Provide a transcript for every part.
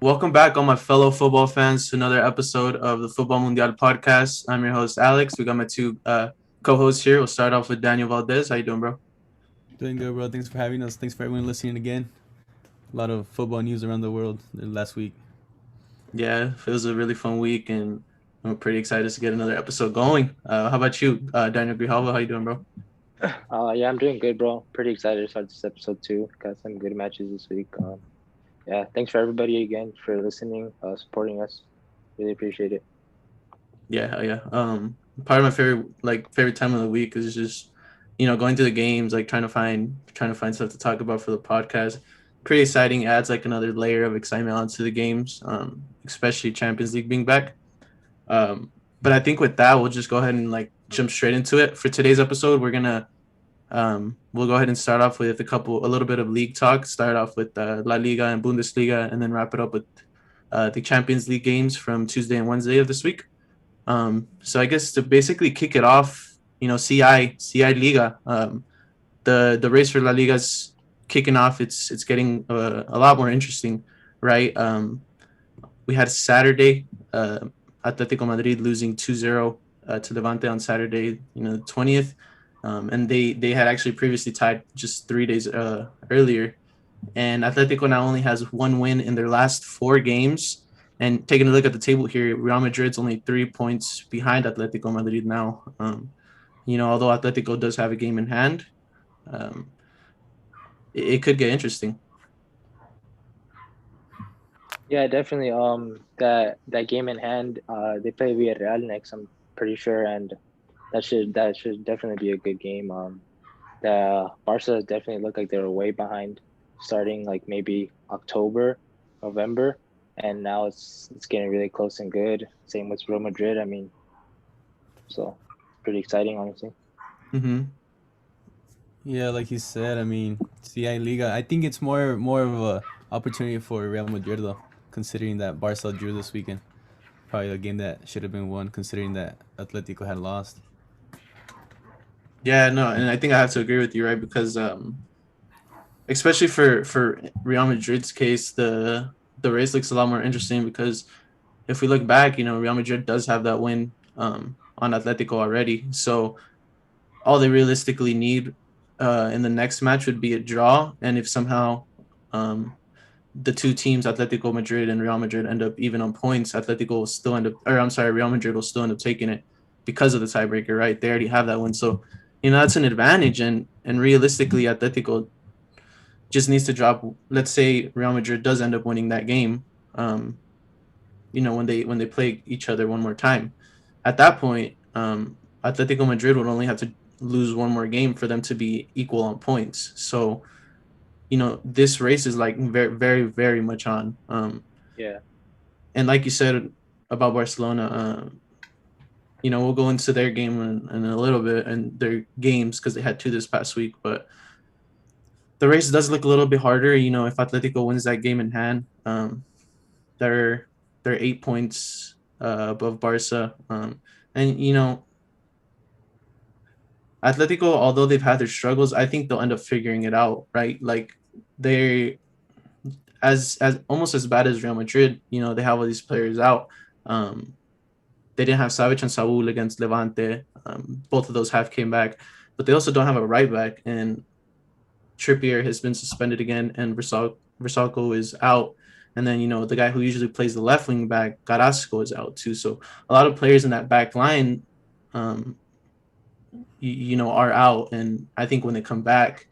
Welcome back, all my fellow football fans, to another episode of the Football Mundial podcast. I'm your host, Alex. We got my two co-hosts here. We'll start off with Daniel Valdez. How you doing, bro? Doing good, bro. Thanks for having us. Thanks for everyone listening again. A lot of football news around the world last week. Yeah, it was a really fun week, and I'm pretty excited to get another episode going. How about you, Daniel Grijalva? How you doing, bro? Yeah, I'm doing good, bro. Pretty excited to start this episode too. Got some good matches this week. Yeah, thanks for everybody again for listening, supporting us. Really appreciate it. Yeah. Part of my favorite time of the week is just going to the games, like trying to find stuff to talk about for the podcast. Pretty exciting. Adds like another layer of excitement onto the games, especially Champions League being back. But I think with that, we'll just go ahead and like jump straight into it. For today's episode, we'll go ahead and start off with a little bit of league talk. Start off with La Liga and Bundesliga, and then wrap it up with the Champions League games from Tuesday and Wednesday of this week. So I guess to basically kick it off, CI Liga, the race for La Liga's kicking off. It's getting a lot more interesting, right? We had Saturday, Atletico Madrid losing 2-0 to Levante on Saturday, the 20th. And they had actually previously tied just 3 days earlier. And Atletico now only has one win in their last four games. And taking a look at the table here, Real Madrid's only 3 points behind Atletico Madrid now. Although Atletico does have a game in hand, um, it could get interesting. Yeah, definitely. That game in hand. They play Villarreal next. I'm pretty sure, and that should definitely be a good game. The Barca definitely looked like they were way behind, starting like maybe October, November, and now it's getting really close and good. Same with Real Madrid. I mean, so pretty exciting, honestly. Mm-hmm. Yeah, like you said, CI Liga. I think it's more of a opportunity for Real Madrid though, considering that Barca drew this weekend. Probably a game that should have been won, considering that Atletico had lost. Yeah, no, and I think I have to agree with you, right? Because especially for Real Madrid's case, the race looks a lot more interesting because if we look back, Real Madrid does have that win on Atletico already. So all they realistically need in the next match would be a draw, and if somehow um, the two teams, Atletico Madrid and Real Madrid, end up even on points, Real Madrid will still end up taking it because of the tiebreaker, right? They already have that one, so that's an advantage, and realistically, Atletico just needs to drop. Let's say Real Madrid does end up winning that game. When they play each other one more time, at that point, Atletico Madrid would only have to lose one more game for them to be equal on points. So this race is like very, very, very much on. Yeah. And like you said about Barcelona, we'll go into their game in a little bit and their games because they had two this past week. But the race does look a little bit harder. If Atletico wins that game in hand, they're 8 points above Barca. And Atletico, although they've had their struggles, I think they'll end up figuring it out, right? Like they as almost as bad as Real Madrid. They have all these players out. They didn't have Savic and Saul against Levante. Both of those have came back, but they also don't have a right back. And Trippier has been suspended again, and Versalco is out. And then the guy who usually plays the left wing back, Carrasco, is out too. So a lot of players in that back line, um, are out. And I think when they come back,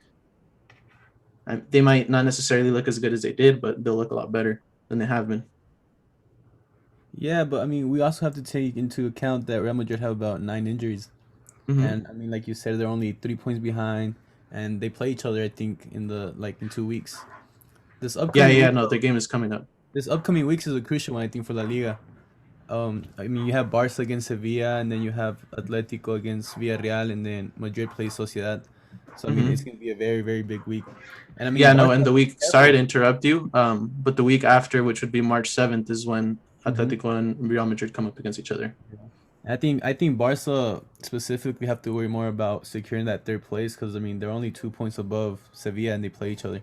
they might not necessarily look as good as they did, but they'll look a lot better than they have been. Yeah, but we also have to take into account that Real Madrid have about 9 injuries, Mm-hmm. and like you said, they're only 3 points behind, and they play each other. I think in 2 weeks. This upcoming Yeah. week, No, though, their game is coming up. this upcoming weeks is a crucial one, I think, for La Liga. You have Barca against Sevilla, and then you have Atletico against Villarreal, and then Madrid plays Sociedad. So it's Mm-hmm. going to be a very very big week. And Yeah, no, Barca and has the to be week. Sorry careful. to interrupt you. But the week after, which would be March 7th, is when hmm Atletico and Real Madrid come up against each other. I think Barca specifically have to worry more about securing that third place because they're only 2 points above Sevilla and they play each other.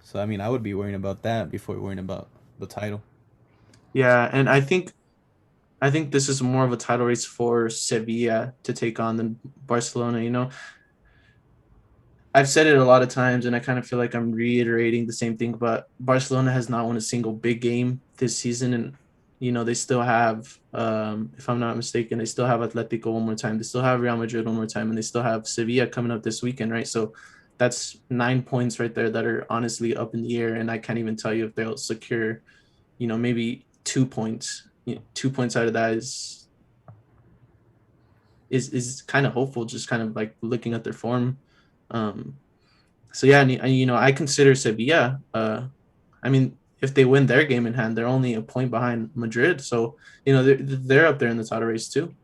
So I would be worrying about that before worrying about the title. Yeah, and I think this is more of a title race for Sevilla to take on than Barcelona. I've said it a lot of times, and I kind of feel like I'm reiterating the same thing. But Barcelona has not won a single big game this season, and they still have, if I'm not mistaken, they still have Atletico one more time. They still have Real Madrid one more time, and they still have Sevilla coming up this weekend, right? So that's 9 points right there that are honestly up in the air, and I can't even tell you if they'll secure, maybe 2 points. 2 points out of that is kind of hopeful, just kind of like looking at their form. Um, so yeah, and, I consider Sevilla. I mean, if they win their game in hand, they're only a point behind Madrid. So they're up there in the title race too.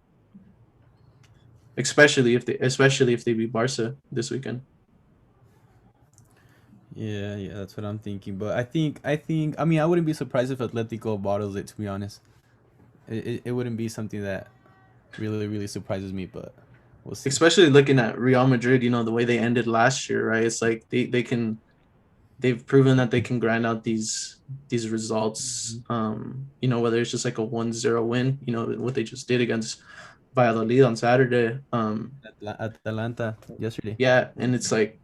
Especially if they beat Barca this weekend. Yeah, yeah, that's what I'm thinking. But I mean, I wouldn't be surprised if Atletico bottles it. To be honest, it wouldn't be something that really surprises me. But we'll see. Especially looking at Real Madrid, the way they ended last year, right? It's like they've proven that they can grind out these results. Whether it's just like a 1-0 win, what they just did against Valladolid on Saturday. Atalanta yesterday. Yeah, and it's like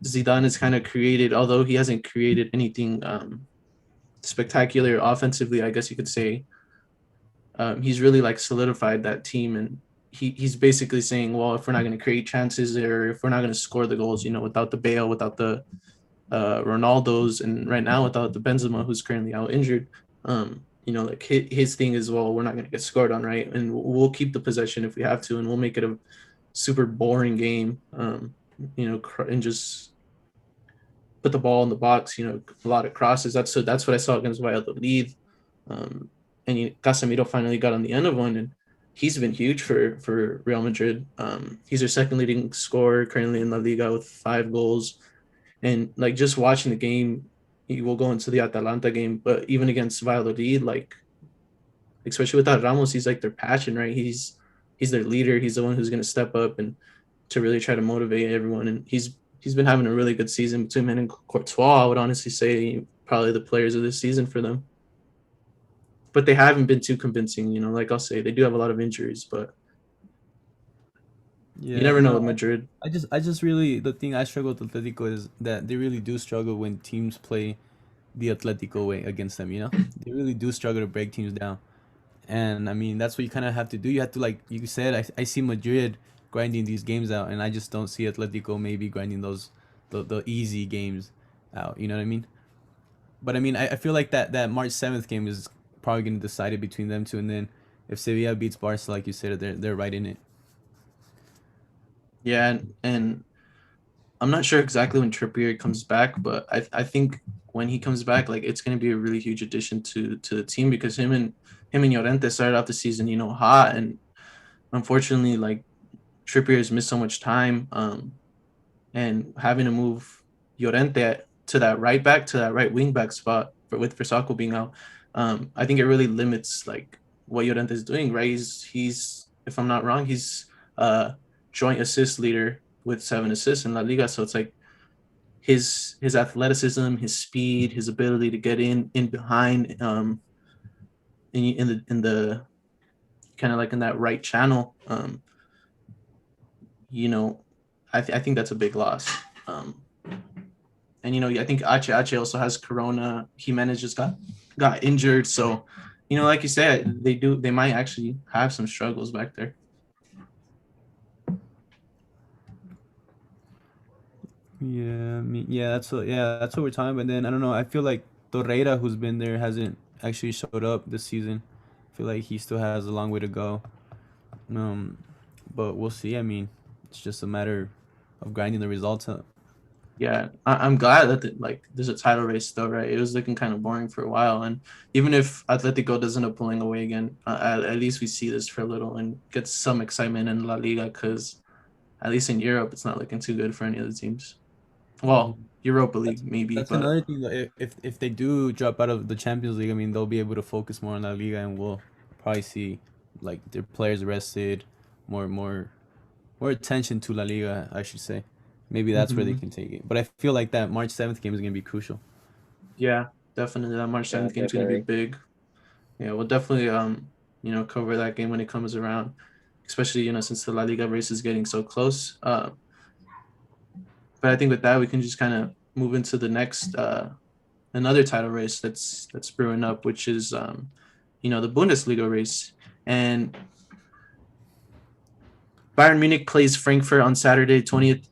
Zidane has kind of created, although he hasn't created anything spectacular offensively, I guess you could say. He's really like solidified that team, and he's basically saying, well, if we're not going to create chances or if we're not going to score the goals, without the Bale, without the Ronaldo's, and right now without the Benzema, who's currently out injured, like his thing is, well, we're not going to get scored on, right? And we'll keep the possession if we have to, and we'll make it a super boring game, and just put the ball in the box, a lot of crosses. That's what I saw against Valladolid. And Casemiro finally got on the end of one, and he's been huge for Real Madrid. He's their second leading scorer currently in La Liga with 5 goals. And like just watching the game, he will go into the Atalanta game, but even against Valladolid, like especially without Ramos, he's like their passion, right? He's their leader. He's the one who's going to step up and to really try to motivate everyone. And he's been having a really good season between him and Courtois. I would honestly say probably the players of this season for them. But they haven't been too convincing, like I'll say, they do have a lot of injuries, but you Yeah, never know no, with Madrid. I just really the thing I struggle with Atletico is that they really do struggle when teams play the Atletico way against them. They really do struggle to break teams down. And I mean, that's what you kind of have to do. You have to, like you said, I see Madrid grinding these games out, and I just don't see Atletico maybe grinding the easy games out. You know what I mean? But I mean, I feel like that March 7th game is probably going to decide it between them two, and then if Sevilla beats Barca, like you said, they're right in it. Yeah, and I'm not sure exactly when Trippier comes back, but I think when he comes back, like it's going to be a really huge addition to the team, because him and Llorente started out the season, hot, and unfortunately, like Trippier has missed so much time, and having to move Llorente to that right back, to that right wing back spot with Versaco being out, I think it really limits like what Llorente is doing. Right, he's if I'm not wrong, he's joint assist leader with 7 assists in La Liga. So it's like his athleticism, his speed, his ability to get in behind, in the kind of like in that right channel. You know, I think that's a big loss. And I think Ache also has Corona. Jimenez just got injured, so like you said, they might actually have some struggles back there. Yeah, I mean, that's what we're talking about. Then I don't know. I feel like Torreira, who's been there, hasn't actually showed up this season. I feel like he still has a long way to go. Um, but we'll see. I mean, it's just a matter of grinding the results up. Yeah, I'm glad that like there's a title race though, right? It was looking kind of boring for a while, and even if Atletico doesn't end up pulling away again, at least we see this for a little and get some excitement in La Liga, because at least in Europe, it's not looking too good for any of the teams. Well, Mhm. Europa That's League maybe, that's but another thing. Though. If they do drop out of the Champions League, I mean, they'll be able to focus more on La Liga, and we'll probably see like their players rested, more more attention to La Liga, I should say. Maybe that's where they Mhm. can take it. But I feel like that March 7th game is gonna be crucial. Yeah, Definitely, that March Yeah, 7th game is going to be definitely. big. Yeah, we'll definitely cover that game when it comes around, especially since the La Liga race is getting so close. But I think with that we can just kind of move into the next another title race that's brewing up, which is the Bundesliga race. And Bayern Munich plays Frankfurt on Saturday, 20th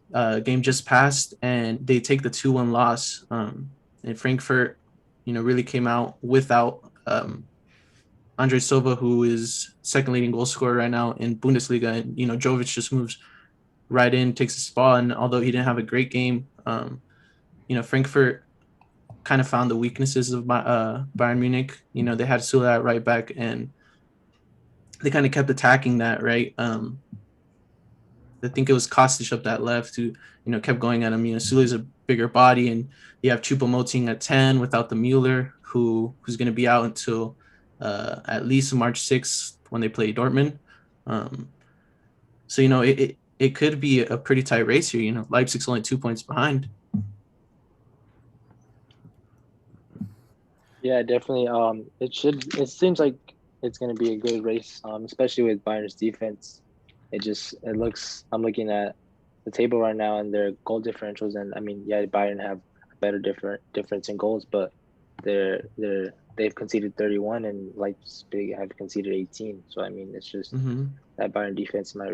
game just passed, and they take the 2-1 loss. And Frankfurt, really came out without Andre Silva, who is second leading goal scorer right now in Bundesliga. And, Jovic just moves right in, takes a spot. And although he didn't have a great game, Frankfurt kind of found the weaknesses of Bayern Munich. They had Sula at right back, and they kind of kept attacking that, right? I think it was Kostic up that left who, kept going at him. Sula's a bigger body, and you have Choupo-Moting at 10 without the Mueller, who's going to be out until at least March 6th when they play Dortmund. So, it could be a pretty tight race here. Leipzig's only 2 points behind. Yeah, definitely. It seems like it's gonna be a good race. Especially with Bayern's defense. I'm looking at the table right now and their goal differentials, and I mean, yeah, Bayern have a better difference in goals, but they've conceded 31 and Leipzig have conceded 18. So I mean, it's just that Bayern defense might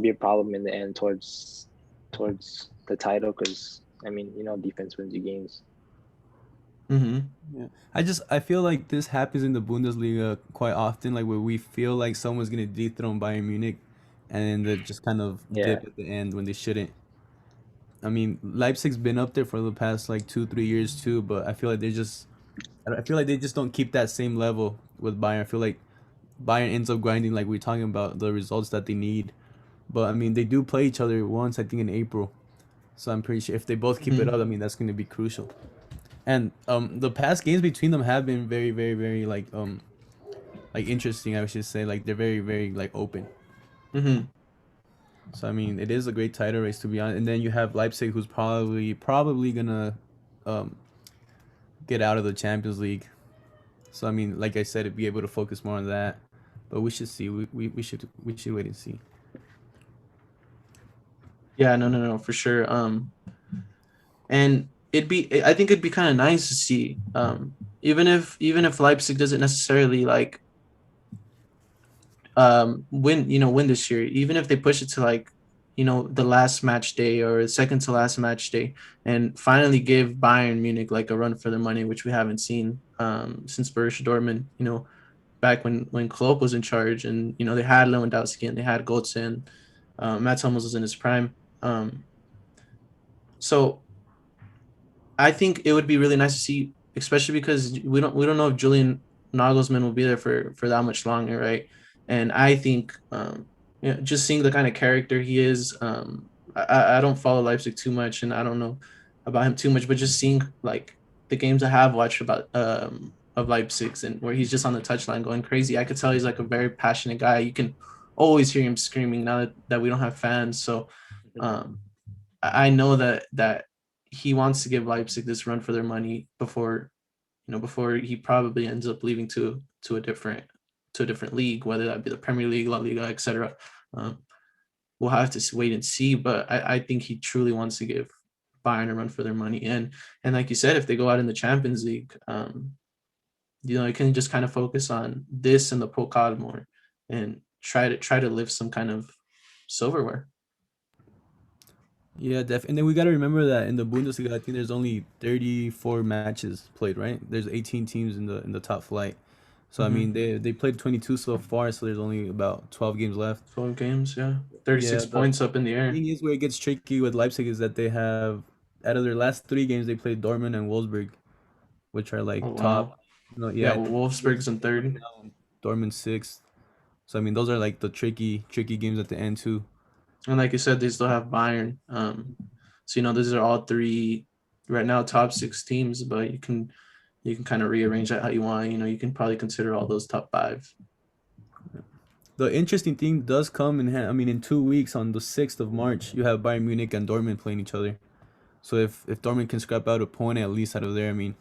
be a problem in the end towards the title, because I mean, defense wins you games. Yeah. I feel like this happens in the Bundesliga quite often, like where we feel like someone's gonna dethrone Bayern Munich, and then they just kind of Yeah. dip at the end when they shouldn't. I mean, Leipzig's been up there for the past like 2 3 years too, but I feel like I feel like they just don't keep that same level with Bayern. I feel like Bayern ends up grinding, like we're talking about the results that they need. But I mean, they do play each other once, I think in April. So I'm pretty sure if they both keep it up, I mean that's going to be crucial. And the past games between them have been very, very, very like interesting. I should say, like they're very, very like open. So I mean, it is a great title race to be honest. And then you have Leipzig, who's probably gonna um get out of the Champions League. So I mean, like I said, to be able to focus more on that. But we should see. We should wait and see. Yeah, no, for sure. And I think it'd be kind of nice to see, even if Leipzig doesn't necessarily like win this year, even if they push it to like the last match day or second to last match day, and finally give Bayern Munich like a run for their money, which we haven't seen since Borussia Dortmund. Back when Klopp was in charge, and they had Lewandowski and they had Götze, and Mats Hummels was in his prime. So I think it would be really nice to see, especially because we don't know if Julian Nagelsmann will be there for that much longer, right? And I think just seeing the kind of character he is, I don't follow Leipzig too much, and I don't know about him too much, but just seeing like the games I have watched about of Leipzig's, and where he's just on the touchline going crazy, I could tell he's like a very passionate guy. You can always hear him screaming now that we don't have fans. So I know that he wants to give Leipzig this run for their money before he probably ends up leaving to a different league, whether that be the Premier League, La Liga, etc. We'll have to wait and see, but I think he truly wants to give Bayern a run for their money. And like you said, if they go out in the Champions League, you can just kind of focus on this and the Pokal more, and try to lift some kind of silverware. Yeah, and then we gotta remember that in the Bundesliga, I think there's only 34 matches played, right? There's 18 teams in the top flight. So I mean, they played 22 so far, so there's only about 12 games left. 12 games, yeah. Yeah, 36 the points up in the air. thing is where it gets tricky with Leipzig is that they have out of their last 3 games they played Dortmund and Wolfsburg, which are Oh like top. wow. Yeah, Yeah, I think Wolfsburg's in right third. now, Dortmund sixth. So I mean, those are like the tricky games at the end too. And like you said, they still have Bayern. So these are all three right now top six teams, but you can kind of rearrange that how you want. You can probably consider all those top five. The interesting thing does come in hand. I mean, in 2 weeks, on the 6th of March, you have Bayern Munich and Dortmund playing each other. So if Dortmund can scrap out a point at least out of there, I mean,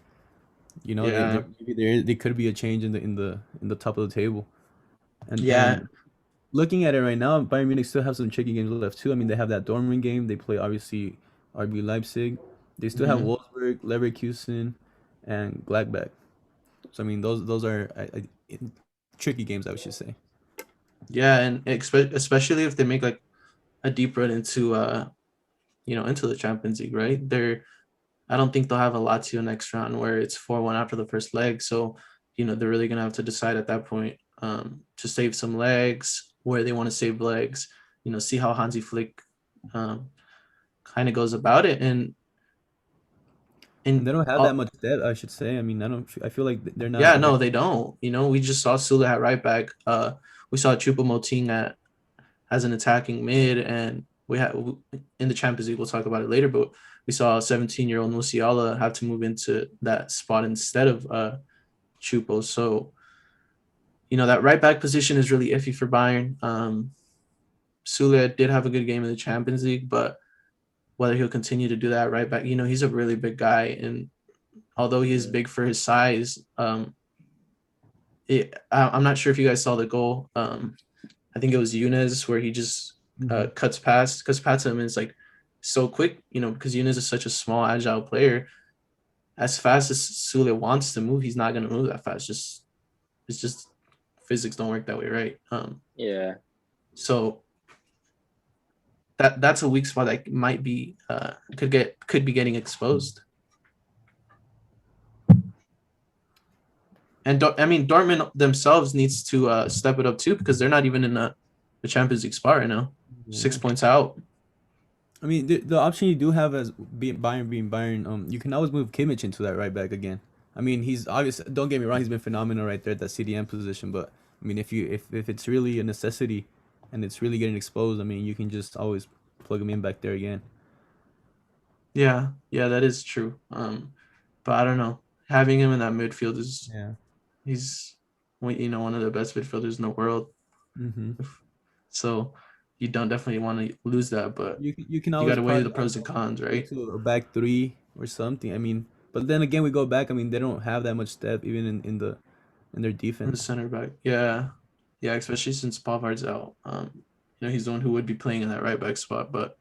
You know, Yeah, they could be a change in the top of the table. And yeah, looking at it right now, Bayern Munich still have some tricky games left too. I mean, they have that Dortmund game. They play obviously RB Leipzig. They still have hmm Wolfsburg, Leverkusen, and Gladbach. So I mean, those are tricky games, I should say. yeah, and especially if they make like a deep run into into the Champions League, right? I don't think they'll have a Lazio next round where it's 4-1 after the first leg. So, they're really gonna have to decide at that point to save some legs where they want to save legs. See how Hansi Flick um, kind of goes about it, And and they don't have that all, much depth, I should say. I mean, I feel like they're yeah, not no, very. they don't. We just saw Sula at right back. We saw Choupo-Moting as an attacking mid, and we had in the Champions League. We'll talk about it later, but we saw a 17-year-old Musiala have to move into that spot instead of Chupo. So that right back position is really iffy for Bayern. Sule did have a good game in the Champions League, but whether he'll continue to do that right back, he's a really big guy, and although he is Mm-hmm. big for his size, I'm not sure if you guys saw the goal. I think it was Yunus where he just Mhm. cuts past him, and it's like so quick, because Yunus is such a small, agile player. As fast as Sule wants to move, he's not going to move that fast. It's just physics don't work that way, right? Yeah. So that's a weak spot that might be could be getting exposed. And I mean, Dortmund themselves needs to step it up too because they're not even in the Champions League spot right now. Yeah. 6 points out. I mean, the option you do have as being Bayern, you can always move Kimmich into that right back again. I mean, he's obvious. Don't get me wrong, he's been phenomenal right there at that CDM position. But I mean, if it's really a necessity, and it's really getting exposed, I mean, you can just always plug him in back there again. Yeah, yeah, that is true. But I don't know. Having him in that midfield is Yeah. he's one of the best midfielders in the world. Mm-hmm. So you don't definitely want to lose that, but You can you got always to weigh probably, the I don't pros and know, cons, go right? to a back three or something. I mean, but then again, we go back. I mean, they don't have that much depth even in their In the defense. center back, yeah, yeah, especially since Pavard's out. He's the one who would be playing in that right back spot, but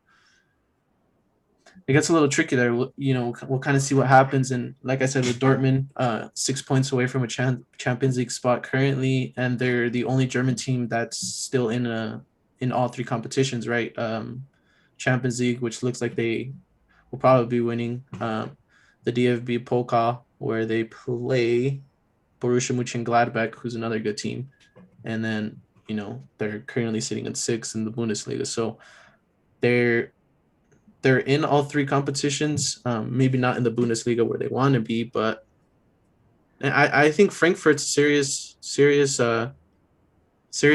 it gets a little tricky there. We'll kind of see what happens. And like I said, with Dortmund, 6 points away from a Champions League spot currently, and they're the only German team that's still in all three competitions, right? Champions League, which looks like they will probably be winning. The DFB Pokal, where they play Borussia Mönchengladbach, who's another good team, and then they're currently sitting at 6 in the Bundesliga. So they're they're in all three competitions. Maybe not in the Bundesliga where they want to be, but I think Frankfurt's serious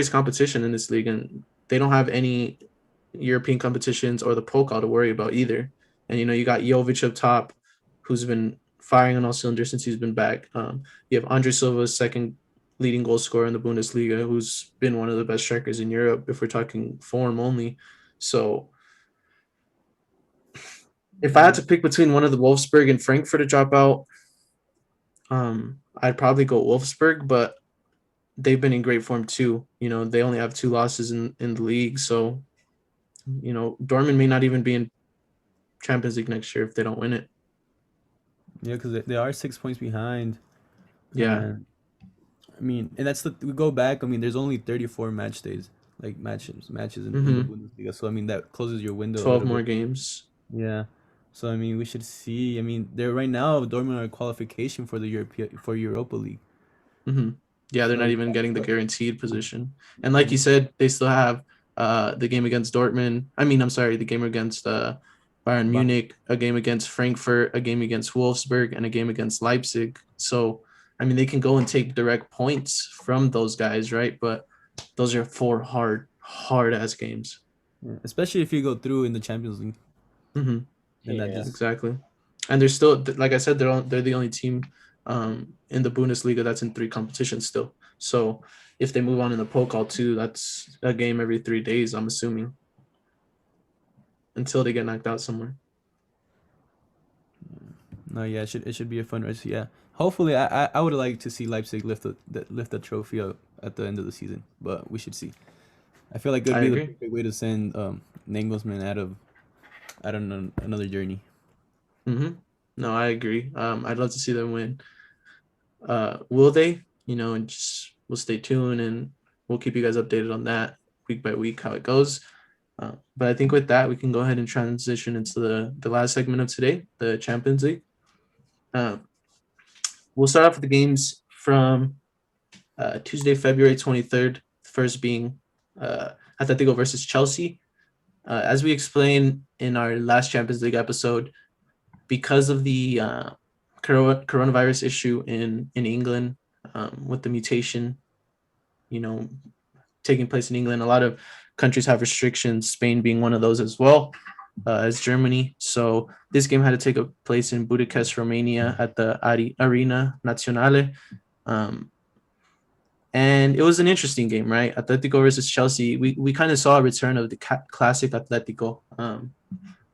competition in this league, and they don't have any European competitions or the Pokal to worry about either. And you got Jovic up top, who's been firing on all cylinders since he's been back. You have Andre Silva's second leading goal scorer in the Bundesliga, who's been one of the best strikers in Europe if we're talking form only. So if I had Yeah. to pick between one of the Wolfsburg and Frankfurt to drop out, I'd probably go Wolfsburg, but they've been in great form too. They only have 2 losses in the league, so Dortmund may not even be in Champions League next year if they don't win it. Yeah, because they are 6 points behind, Yeah. and I mean, and that's we go back. I mean, there's only 34 match days, like matches in the Mm-hmm. Bundesliga. So I mean, that closes your window a 12 little more bit. games. Yeah. So I mean, we should see. I mean, they're right now Dortmund are qualification for the Europa League. Mm-hmm. Yeah, they're not So even getting the but, guaranteed position. And like you said, they still have the game against Dortmund. I mean, I'm sorry, the game against Bayern but Munich, a game against Frankfurt, a game against Wolfsburg, and a game against Leipzig. So, I mean, they can go and take direct points from those guys, right? But those are 4 hard ass games. yeah, especially if you go through in the Champions League, Mm-hmm. then that Yeah. just Exactly. And they're still, like I said, they're the only team in the Bundesliga that's in 3 competitions still. So if they move on in the Pokal too, that's a game every 3 days, I'm assuming, until they get knocked out somewhere. no, yeah, it should be a fun race. Yeah, hopefully, I would like to see Leipzig lift the trophy up at the end of the season, but we should see. I feel like it would I be the agree. perfect way to send Nagelsmann out on another journey. No, I agree. I'd love to see them win. Will they? And just we'll stay tuned and we'll keep you guys updated on that week by week how it goes. But I think with that we can go ahead and transition into the last segment of today, the Champions League. We'll start off with the games from Tuesday, February 23rd. First being Atletico versus Chelsea. As we explained in our last Champions League episode, because of the coronavirus issue in England, with the mutation, taking place in England, a lot of countries have restrictions, Spain being one of those as well, as Germany. So this game had to take place in Budapest, Romania at the Arena Nazionale. And it was an interesting game, right? Atletico versus Chelsea. We kind of saw a return of the classic Atletico,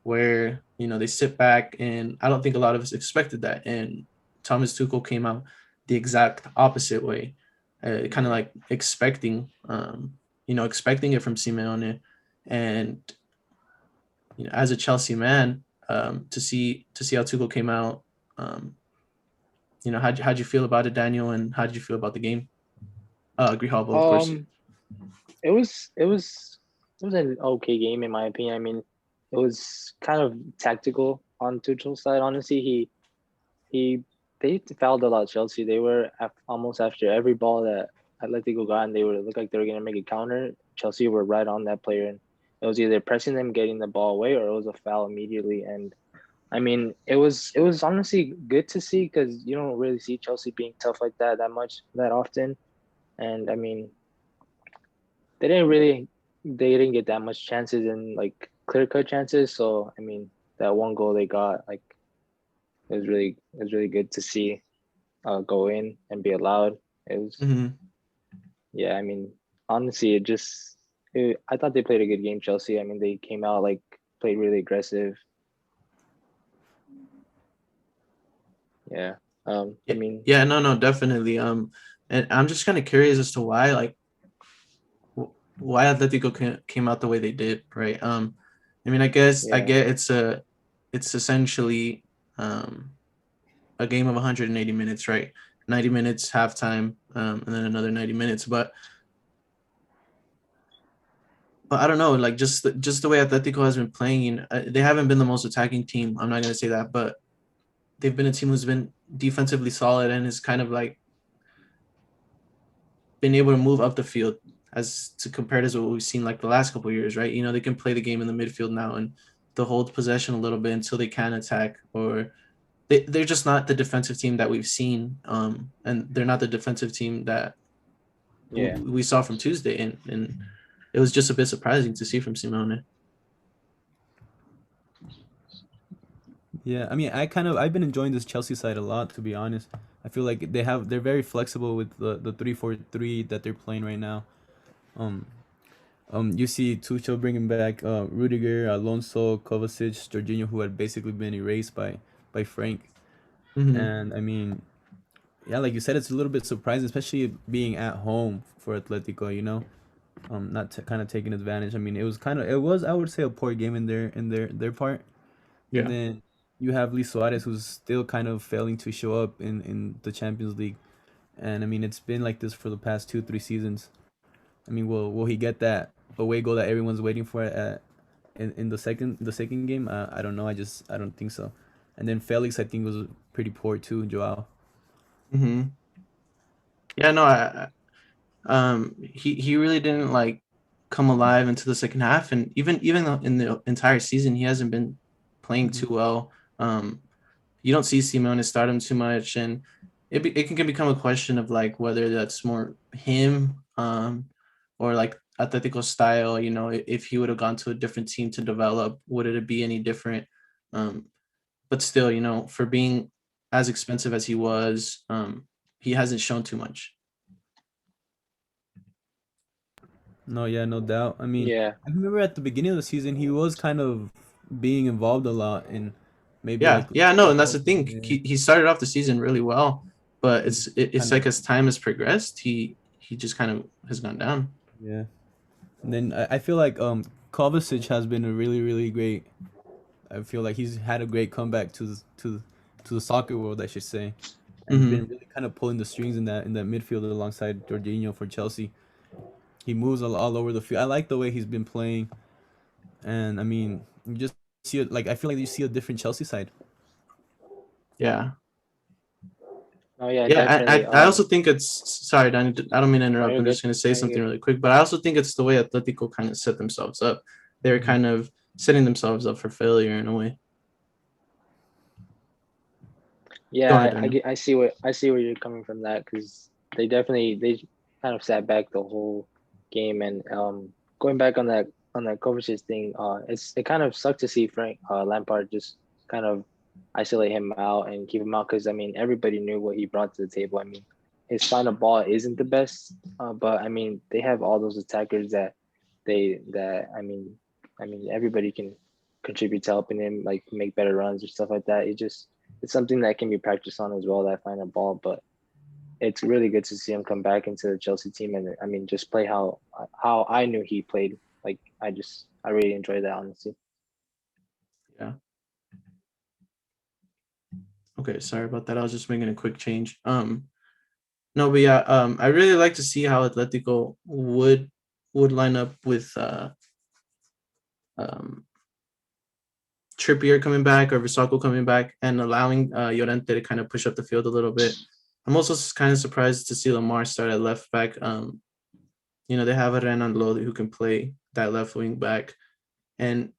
where they sit back, and I don't think a lot of us expected that. And Thomas Tuchel came out the exact opposite way, kind of like expecting it from Simeone. And as a Chelsea man, to see how Tuchel came out, how'd you feel about it, Daniel, and how did you feel about the game? Grijalvo, of course. It was an okay game in my opinion. I mean, it was kind of tactical on Tuchel's side. Honestly, they fouled a lot. Chelsea. They were almost after every ball that Atletico got, and they looked like they were gonna make a counter. Chelsea were right on that player, and it was either pressing them, getting the ball away, or it was a foul immediately. And I mean, it was honestly good to see because you don't really see Chelsea being tough like that that often. And I mean, they didn't get that much chances and like clear cut chances. So I mean, that one goal they got, like, it was really good to see go in and be allowed. It was Yeah. I mean, honestly, I thought they played a good game, Chelsea. I mean, they came out like played really aggressive. Yeah. I mean, yeah, no, definitely. And I'm just kind of curious as to why Atletico came out the way they did, right? I mean, I guess I get it's essentially a game of 180 minutes, right? 90 minutes halftime, and then another 90 minutes. But I don't know, like just the way Atletico has been playing, they haven't been the most attacking team. I'm not gonna say that, but they've been a team who's been defensively solid and is kind of like been able to move up the field as to compare to what we've seen like the last couple of years, right? They can play the game in the midfield now and they'll hold possession a little bit until they can attack, or they're just not the defensive team that we've seen, and they're not the defensive team that we saw from Tuesday, and it was just a bit surprising to see from Simeone. Yeah, I mean, I've been enjoying this Chelsea side a lot, to be honest. I feel like they're very flexible with the 3-4-3 that they're playing right now. You see Tuchel bringing back Rudiger, Alonso, Kovacic, Jorginho, who had basically been erased by Frank. And I mean, yeah, like you said, it's a little bit surprising, especially being at home for Atletico. Not kind of taking advantage. I mean, it was I would say a poor game in their part. Yeah. And then you have Luis Suarez, who's still kind of failing to show up in the Champions League. And I mean, it's been like this for the past 2-3 seasons. I mean, will he get that away goal that everyone's waiting for in the second game? I don't know. I don't think so. And then Felix, I think, was pretty poor too. Joao. Yeah, no, he really didn't like come alive into the second half, and even in the entire season, he hasn't been playing too well. You don't see Simeone start him too much, and it can become a question of like whether that's more him, or like Atletico style. If he would have gone to a different team to develop, would it be any different? But still, for being as expensive as he was, he hasn't shown too much. No, yeah, no doubt. I mean, Yeah. I remember at the beginning of the season, he was kind of being involved a lot in maybe Yeah, like no, and that's the thing. He started off the season really well, but it's Kind like of, as time has progressed, he just kind of has gone down. yeah. And then I feel like Kovacic has been a really really great. I feel like he's had a great comeback to the soccer world, I should say, and been Hmm. really kind of pulling the strings in that midfield alongside Jorginho for Chelsea. He moves all over the field. I like the way he's been playing, and I mean, you just see it. Like I feel like you see a different Chelsea side. Yeah. Oh yeah, Yeah, definitely. I also think it's sorry, Danny, I don't mean to No, interrupt. you're I'm good. just gonna say No, you're something good. really quick, but I also think it's the way Atletico kind of set themselves up. They're Mhm. kind of setting themselves up for failure in a way. Go ahead, Yeah, Daniel. I see where you're coming from that because they kind of sat back the whole game and going back on that Kovacic thing, it kind of sucked to see Frank Lampard just kind of isolate him out and keep him out because I mean everybody knew what he brought to the table. I mean his final ball isn't the best, but I mean they have all those attackers that I mean everybody can contribute to helping him like make better runs or stuff like that. It's something that can be practiced on as well, that final ball. But it's really good to see him come back into the Chelsea team and I mean just play how I knew he played. Like I really enjoyed that honestly. Yeah. Okay, sorry about that. I was just making a quick change. No, but yeah, I really like to see how Atletico would line up with um Trippier coming back or Visako coming back and allowing Llorente to kind of push up the field a little bit. I'm also kind of surprised to see Lamar start at left back. They have a Renan Lodi who can play that left wing back, and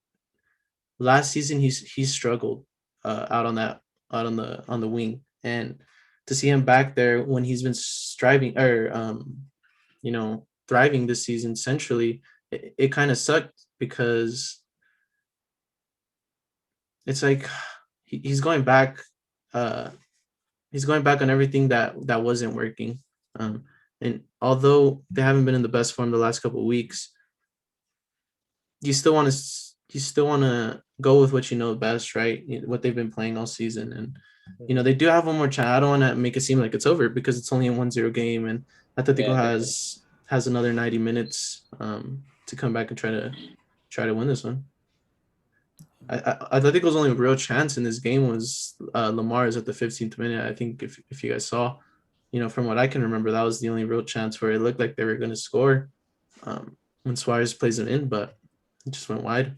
last season he struggled out on that out on the wing, and to see him back there when he's been striving or thriving this season centrally, it kind of sucked because it's like he's going back. Uh, he's going back on everything that wasn't working. Um, and although they haven't been in the best form the last couple of weeks, you still want to go with what you know best, right? What they've been playing all season, and they do have one more chance. I don't want to make it seem like it's over because it's only a 1-0 game, and Atletico Yeah, definitely. has another 90 minutes to come back and try to win this one. Atletico's only real chance in this game was Lamar's at the 15th minute. I think if you guys saw, from what I can remember, that was the only real chance where it looked like they were going to score when Suarez plays it in, but it just went wide.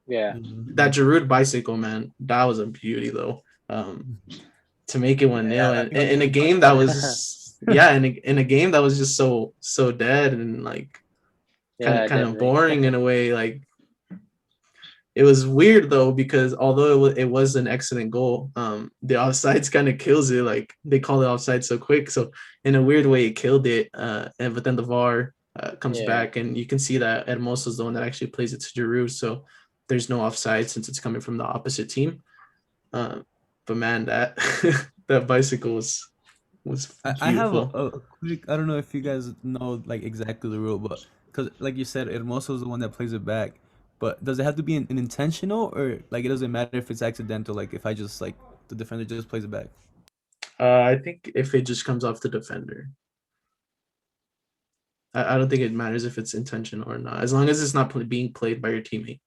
Yeah. That Giroud bicycle, man, that was a beauty though. To make it 1-0 Yeah, and he was in a really game pushing that it. was yeah, in a game that was just so dead and like Yeah, kind of definitely. boring in a way. Like it was weird though because although it was an excellent goal, the offsides kind of kills it. Like they call it offside so quick, so in a weird way it killed it. But then the VAR comes Yeah. back and you can see that Hermoso's the one that actually plays it to Giroud, so there's no offside since it's coming from the opposite team. Uh, but man, that that bicycle was I have beautiful. a quick. I don't know if you guys know like exactly the rule, but because like you said, Hermoso is the one that plays it back. But does it have to be an intentional or like it doesn't matter if it's accidental? Like if I just like the defender just plays it back. I think if it just comes off the defender, I don't think it matters if it's intentional or not, as long as it's not being played by your teammate.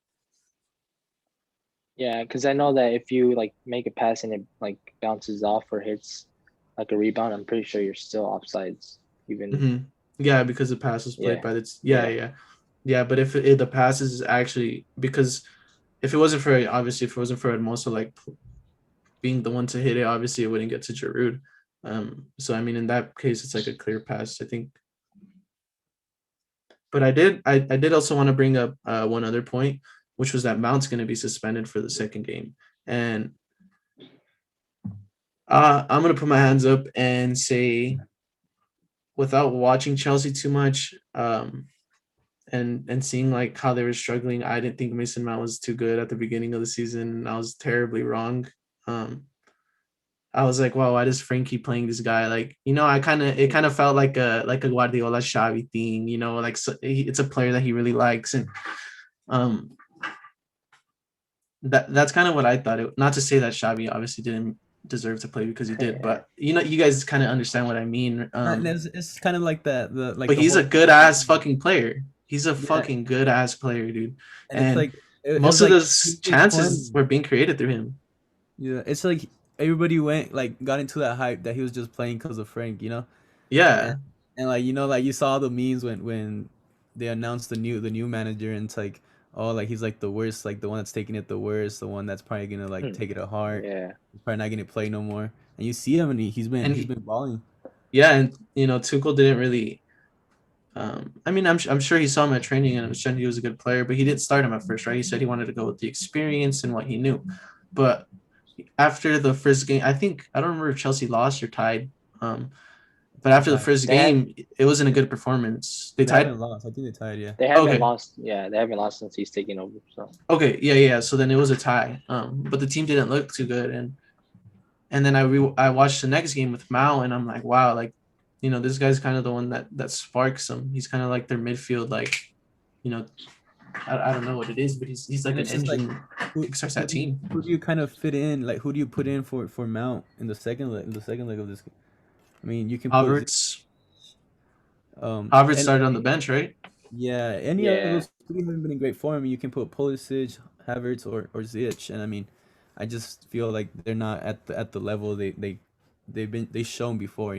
Yeah, because I know that if you like make a pass and it like bounces off or hits like a rebound, I'm pretty sure you're still offsides. Even Hmm. Yeah, because the pass was played yeah, by the yeah, yeah. But if the pass is actually because if it wasn't for obviously if it wasn't for Hermoso like being the one to hit it, obviously it wouldn't get to Giroud. So I mean, in that case, it's like a clear pass, I think. But I did also want to bring up one other point, which was that Mount's going to be suspended for the second game, and I'm going to put my hands up and say, without watching Chelsea too much, and seeing like how they were struggling, I didn't think Mason Mount was too good at the beginning of the season. I was terribly wrong. Um, I was like, wow, why does Frankie playing this guy? Like, it kind of felt like a Guardiola Xavi thing, like so it's a player that he really likes, and um, that's kind of what I thought. Not to say that Xavi obviously didn't deserve to play because he did. But you guys kind of understand what I mean. It's kind of like that. But he's a good ass fucking player. He's a Yeah. fucking good ass player, dude. And it's like most it of like those chances were being created through him. Yeah, it's like everybody got into that hype that he was just playing because of Frank, you know. Yeah, And like like you saw the memes when they announced the new manager, and it's like, oh, like he's like the worst, like the one that's taking it the worst, the one that's probably gonna like take it to heart. Yeah. He's probably not gonna play no more. And you see him, and he's been balling. Yeah, and Tuchel didn't really. I mean, I'm sure he saw him at training and I'm sure he was a good player, but he didn't start him at first, right? He said he wanted to go with the experience and what he knew. But after the first game, I don't remember if Chelsea lost or tied. But after the first game, it wasn't a good performance. They tied. Haven't lost. I think they tied. Yeah. They haven't lost. Yeah, they haven't lost since he's taken over. So. Okay. Yeah. So then it was a tie. But the team didn't look too good, and then I watched the next game with Mao, and I'm like, wow, like, this guy's kind of the one that sparks them. He's kind of like their midfield, like, I don't know what it is, but he's like an engine. Who starts that team? Who do you kind of fit in? Like, who do you put in for Mount in the second leg of this game? I mean, you can Havertz. Havertz started on the bench, right? Yeah, any of those three haven't been in great form. You can put Pulisic, Havertz, or Ziyech, and I mean, I just feel like they're not at the level they've shown before.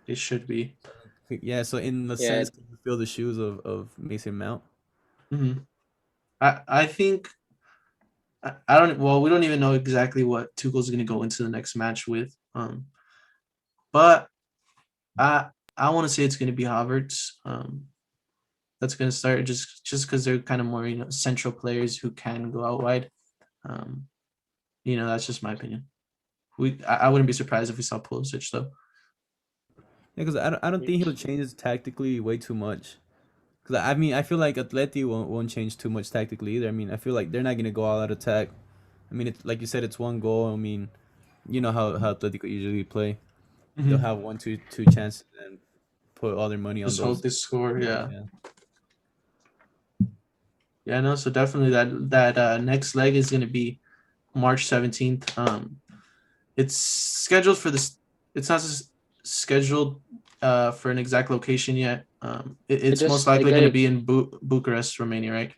They should be. Yeah. So in the sense, you feel the shoes of Mason Mount. Mm-hmm. I think. I don't. Well, we don't even know exactly what Tuchel's going to go into the next match with. But I want to say it's going to be Havertz. That's going to start just because they're kind of more central players who can go out wide. That's just my opinion. I wouldn't be surprised if we saw Pulisic though. Yeah, because I don't think he'll change his tactically way too much. Because I mean, I feel like Atleti won't change too much tactically either. I mean, I feel like they're not gonna go all out attack. I mean, like you said, it's one goal. I mean, you know how Atletico usually play. Mm-hmm. They'll have 1-2 chances and put all their money on those. Just hope they score. Yeah. Yeah, no. So definitely that next leg is gonna be March 17th. It's scheduled for this. It's not scheduled for an exact location yet. It's most likely going to be in Bucharest, Romania, right?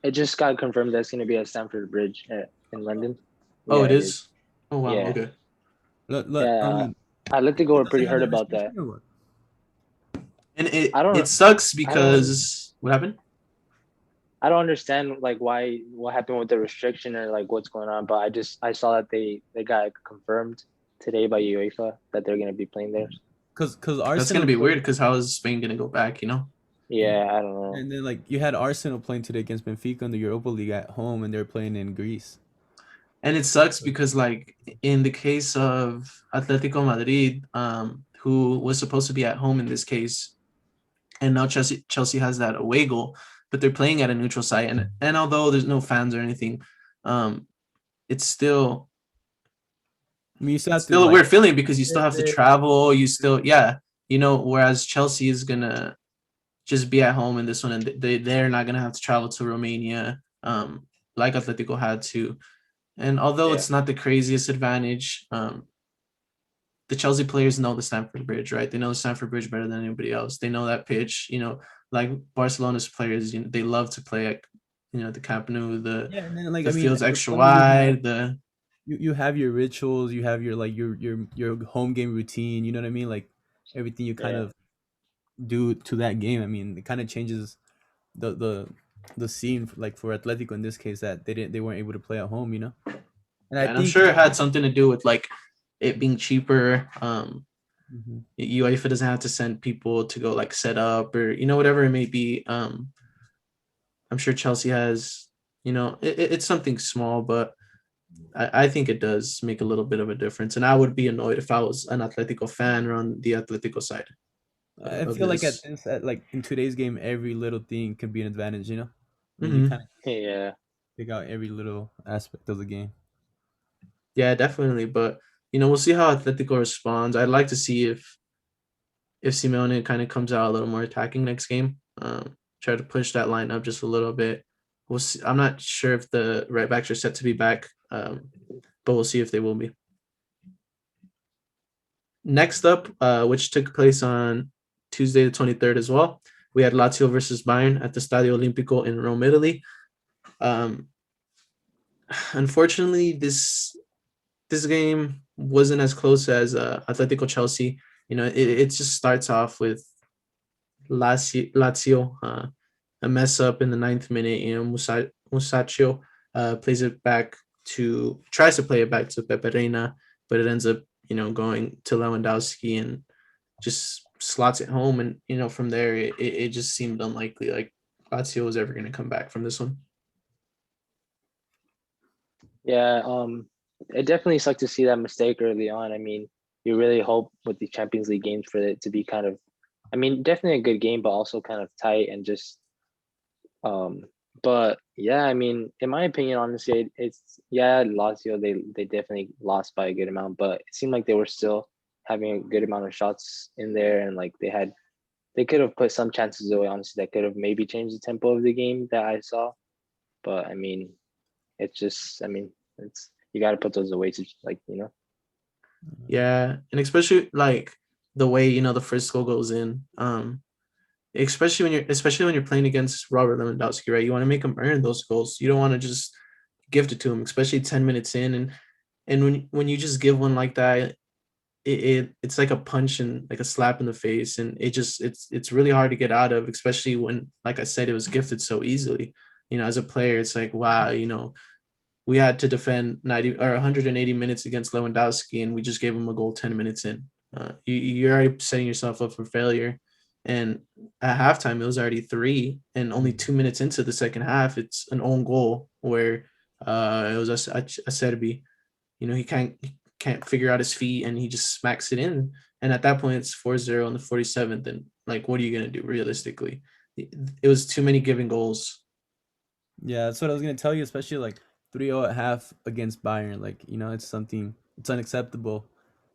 It just got confirmed that it's going to be at Stamford Bridge in London. Oh, it is? Oh, wow. Yeah. Okay. Atletico were pretty hurt about that. And it sucks because what happened? I don't understand what happened with the restriction or like what's going on, but I saw that they got confirmed today by UEFA that they're going to be playing there. Because Arsenal, that's going to be weird because how is Spain going to go back, Yeah, I don't know. And then like you had Arsenal playing today against Benfica in the Europa League at home, and they're playing in Greece. And it sucks because like in the case of Atletico Madrid, who was supposed to be at home in this case, and now Chelsea has that away goal, but they're playing at a neutral site, and although there's no fans or anything, it's still. I mean, it's still a weird feeling because you still have to travel. You still, whereas Chelsea is going to just be at home in this one, and they're not going to have to travel to Romania like Atletico had to. And although it's not the craziest advantage, the Chelsea players know the Stamford Bridge, right? They know the Stamford Bridge better than anybody else. They know that pitch, like Barcelona's players, they love to play at, the Camp Nou, the field's extra wide, You have your rituals, you have your your home game routine, you know what I mean? Like everything you kind of do to that game. I mean, it kind of changes the scene like for Atletico in this case that they weren't able to play at home, And I'm sure it had something to do with like it being cheaper. UEFA doesn't have to send people to go like set up or whatever it may be. I'm sure Chelsea has, it's something small, but I think it does make a little bit of a difference, and I would be annoyed if I was an Atletico fan or on the Atletico side. I feel like like in today's game, every little thing can be an advantage. You Mm-hmm. kind of pick out every little aspect of the game. Yeah, definitely. But we'll see how Atletico responds. I'd like to see if Simeone kind of comes out a little more attacking next game. Try to push that line up just a little bit. We'll see. I'm not sure if the right backs are set to be back, but we'll see if they will be. Next up, which took place on Tuesday the 23rd as well, we had Lazio versus Bayern at the Stadio Olimpico in Rome, Italy. Um, Unfortunately, this game wasn't as close as Atletico Chelsea. It just starts off with Lazio, a mess up in the ninth minute. Musacchio tries to play it back to Pepe Reina, but it ends up going to Lewandowski and just slots it home. And from there it just seemed unlikely like Lazio was ever going to come back from this one. Yeah, it definitely sucked to see that mistake early on. I mean, you really hope with the Champions League games for it to be kind of, I mean, definitely a good game, but also kind of tight and just, but yeah, I mean, in my opinion, honestly, it's yeah, Lazio they definitely lost by a good amount, but it seemed like they were still having a good amount of shots in there, and like they could have put some chances away. Honestly, that could have maybe changed the tempo of the game that I saw, but I mean, it's just, I mean, it's you got to put those away to like. Yeah, and especially like the way the first goal goes in. Especially when you're playing against Robert Lewandowski, right? You want to make him earn those goals. You don't want to just gift it to him, especially 10 minutes in. And when you just give one like that, it's like a punch and like a slap in the face, and it's really hard to get out of, especially when, like I said, it was gifted so easily. As a player, it's like, wow, we had to defend 90 or 180 minutes against Lewandowski, and we just gave him a goal 10 minutes in. You're already setting yourself up for failure. And at halftime, it was already 3, and only 2 minutes into the second half, it's an own goal where it was a Serbi. He can't figure out his feet, and he just smacks it in. And at that point, it's 4-0 in the 47th. And like, what are you gonna do realistically? It was too many given goals. Yeah, that's what I was gonna tell you, especially like 3-0 at half against Bayern. Like, it's unacceptable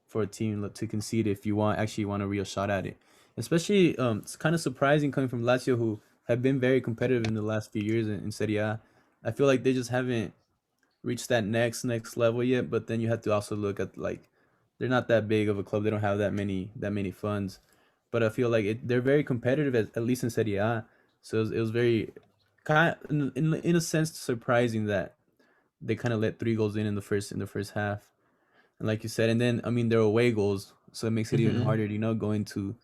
for a team to concede if you want a real shot at it. Especially, it's kind of surprising coming from Lazio, who have been very competitive in the last few years in Serie A. I feel like they just haven't reached that next level yet. But then you have to also look at, like, they're not that big of a club. They don't have that many funds. But I feel like they're very competitive at least in Serie A. So it was very kind in a sense surprising that they kind of let 3 goals in the first half, and like you said, and then I mean they're away goals, so it makes it even Mm-hmm. harder, going to.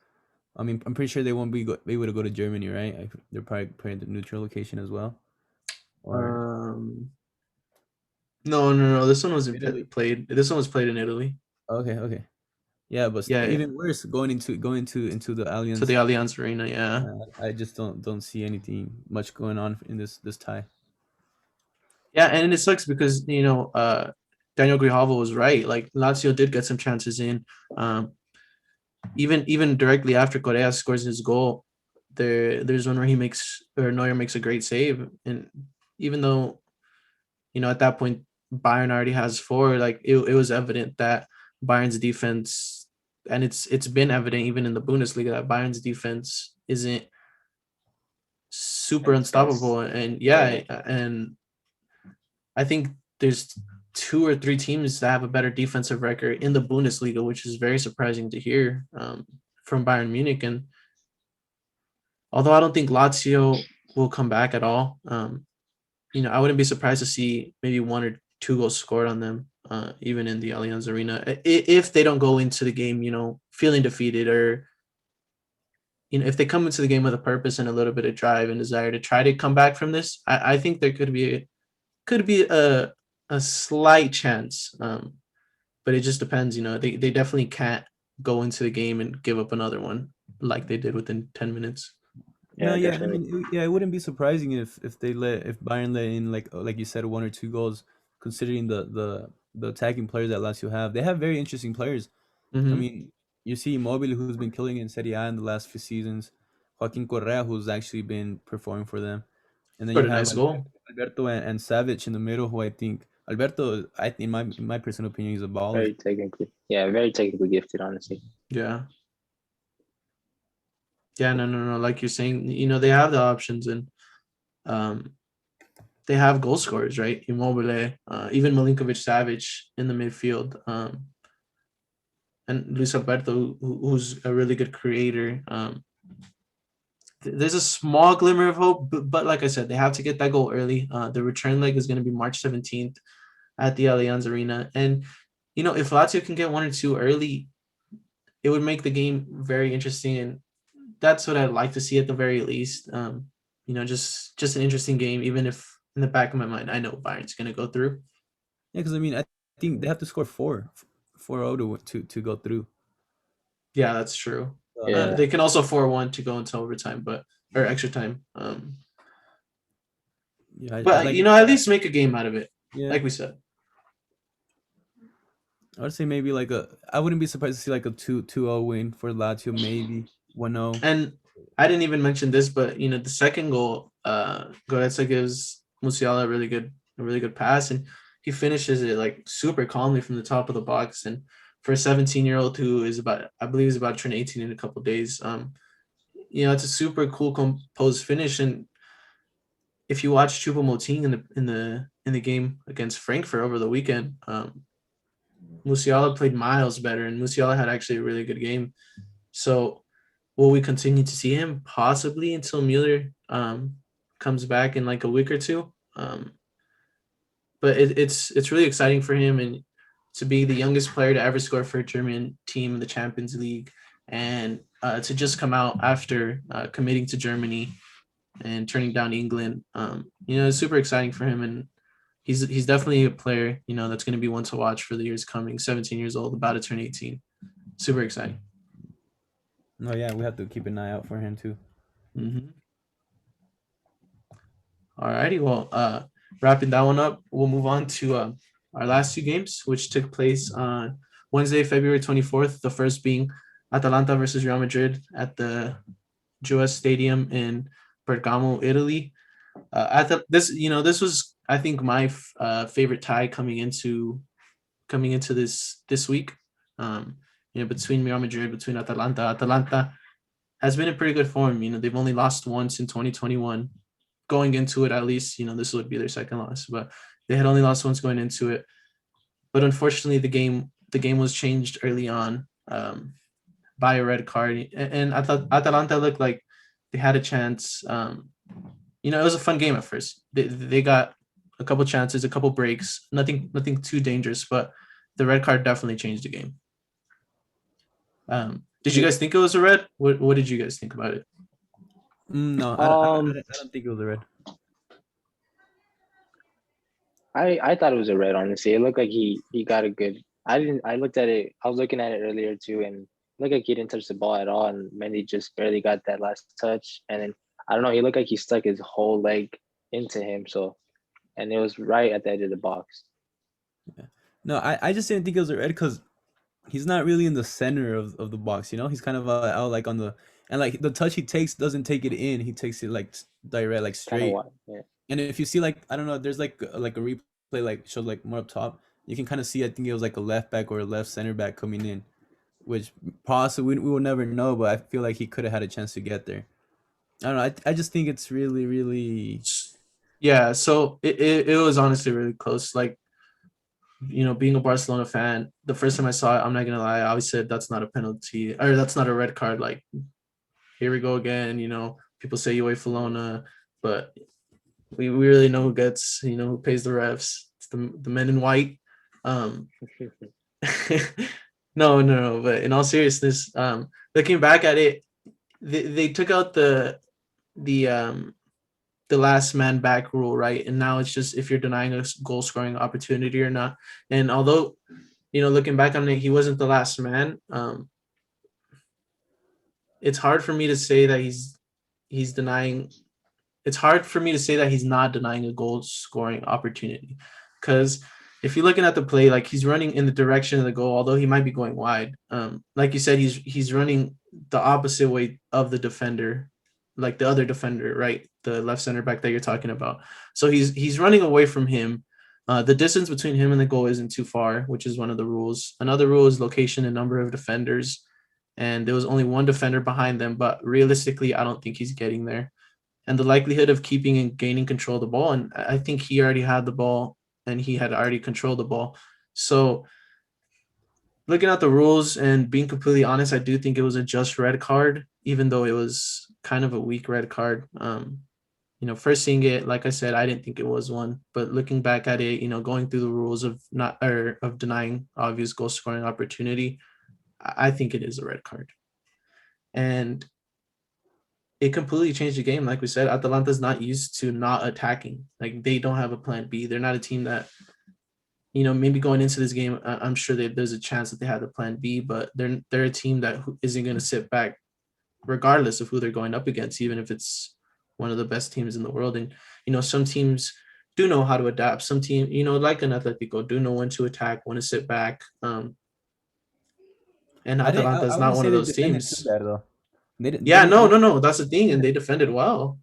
I mean, I'm pretty sure they won't be able to go to Germany, right? They're probably playing the neutral location as well, or Um, no, no, no. This one was Italy. played. This one was played in Italy. Okay, okay, yeah, but Yeah, yeah. even worse, going into the To the Allianz. Allianz Arena. Yeah, I just don't see anything much going on in this tie. yeah, and it sucks because Daniel Grijalvo was right. Like Lazio did get some chances in. Um, even directly after Correa scores his goal, there's one where he makes or Neuer makes a great save, and even though at that point Bayern already has 4, like it was evident that Bayern's defense, and it's been evident even in the Bundesliga, that Bayern's defense isn't super Like the best. unstoppable. And Yeah, yeah, and I think there's 2 or 3 teams that have a better defensive record in the Bundesliga, which is very surprising to hear from Bayern Munich. And although I don't think Lazio will come back at all, I wouldn't be surprised to see maybe 1 or 2 goals scored on them, even in the Allianz Arena, if they don't go into the game, feeling defeated, or if they come into the game with a purpose and a little bit of drive and desire to try to come back from this. I think there could be a slight chance, but it just depends. They definitely can't go into the game and give up another one like they did within 10 minutes. No, yeah, yeah, I definitely. mean, yeah, it wouldn't be surprising if Bayern let in, like you said, 1 or 2 goals, considering the attacking players that Lazio have. They have very interesting players. I Mm-hmm. mean, you see Immobile, who's been killing in Serie A in the last few seasons, Joaquin Correa, who's actually been performing for them, and then you Scored a have nice goal. Alberto and Savic in the middle, who I think Alberto, in my personal opinion, is a baller. Very technically, yeah, very technically gifted, honestly. Yeah. Yeah, no, no, no. Like you're saying, they have the options, and um, they have goal scorers, right? Immobile, even Milinkovic Savic in the midfield. and Luis Alberto, who's a really good creator. There's a small glimmer of hope, but like I said, they have to get that goal early. The return leg is going to be March 17th at the Allianz Arena, and if Lazio can get 1 or 2 early, it would make the game very interesting, and that's what I'd like to see at the very least. Just an interesting game, even if in the back of my mind I know Bayern's going to go through. Yeah, because I mean, I think they have to score 4-0 to go through. Yeah, that's true. Yeah. They can also 4-1 to go into overtime, or extra time. Yeah, But like at least make a game out of it, yeah, like we said. I would say maybe I wouldn't be surprised to see like a 2-0 win for Lazio, maybe 1-0. And I didn't even mention this, but the second goal, Goretzka gives Musiala a really good pass, and he finishes it like super calmly from the top of the box. And for a 17-year-old who is I believe is about to turn 18 in a couple of days, it's a super cool composed finish. And if you watch Choupo-Moting in the game against Frankfurt over the weekend, Musiala played miles better, and Musiala had actually a really good game. So will we continue to see him? Possibly until Mueller comes back in like a week or two. But it's really exciting for him, and to be the youngest player to ever score for a German team in the Champions League, and to just come out after committing to Germany and turning down England. It's super exciting for him, and he's definitely a player, that's going to be one to watch for the years coming. 17 years old, about to turn 18. Super exciting. No, yeah, we have to keep an eye out for him too. Mm-hmm. All righty. Well, wrapping that one up, we'll move on to our last 2 games, which took place on Wednesday, February 24th. The first being Atalanta versus Real Madrid at the Giuseppe Stadium in Bergamo, Italy. This was, I think, my favorite tie coming into this week. Between Real Madrid, between Atalanta. Atalanta has been in pretty good form. They've only lost once in 2021. Going into it, at least, this would be their second loss, but they had only lost once going into it. But unfortunately, the game was changed early on by a red card, and I thought Atalanta looked like they had a chance. It was a fun game at first. They got a couple chances, a couple breaks, nothing too dangerous, but the red card definitely changed the game. Did you guys think it was a red? What did you guys think about it? No, I don't think it was a red. I thought it was a red, honestly. It looked like he got a good. I looked at it. I was looking at it earlier too, and it looked like he didn't touch the ball at all, and Mendy just barely got that last touch. And then I don't know. He looked like he stuck his whole leg into him. So, and it was right at the edge of the box. Yeah. No, I just didn't think it was a red because he's not really in the center of the box. He's kind of out like on the, and like the touch he takes doesn't take it in. He takes it like direct, like Kind of straight. what? Yeah. And if you see like I don't know, there's like a replay like showed like more up top. You can kind of see I think it was like a left back or a left center back coming in, which possibly we will never know. But I feel like he could have had a chance to get there. I don't know. I just think it's really. Yeah. So it was honestly really close. Like, being a Barcelona fan, the first time I saw it, I'm not gonna lie, I always said that's not a penalty or that's not a red card. Like, here we go again. People say UEFA, but we really know who gets, who pays the refs. It's the men in white. No. But in all seriousness, looking back at it, they took out the last man back rule, right? And now it's just if you're denying a goal scoring opportunity or not. And although, looking back on it, he wasn't the last man. It's hard for me to say that he's denying. It's hard for me to say that he's not denying a goal scoring opportunity, because if you're looking at the play, like he's running in the direction of the goal, although he might be going wide. Like you said, he's running the opposite way of the defender, like the other defender, right? The left center back that you're talking about. So he's running away from him. The distance between him and the goal isn't too far, which is one of the rules. Another rule is location and number of defenders. And there was only one defender behind them, but realistically, I don't think he's getting there. And the likelihood of keeping and gaining control of the ball, and I think he already had the ball and he had already controlled the ball. So looking at the rules and being completely honest, I do think it was a just red card, even though it was kind of a weak red card. First seeing it, like I said, I didn't think it was one, but looking back at it, going through the rules of not or of denying obvious goal scoring opportunity, I think it is a red card, and it completely changed the game. Like we said, Atalanta's not used to not attacking. Like they don't have a plan B. They're not a team that, maybe going into this game, I'm sure that there's a chance that they have a plan B, but they're a team that isn't going to sit back regardless of who they're going up against, even if it's one of the best teams in the world. And, some teams do know how to adapt. Some team, like an Atletico, do know when to attack, when to sit back. And Atalanta I is not wouldn't one say of they those defended too teams. bad though. They Yeah, didn't. no, no, no. That's the thing. And they defended well.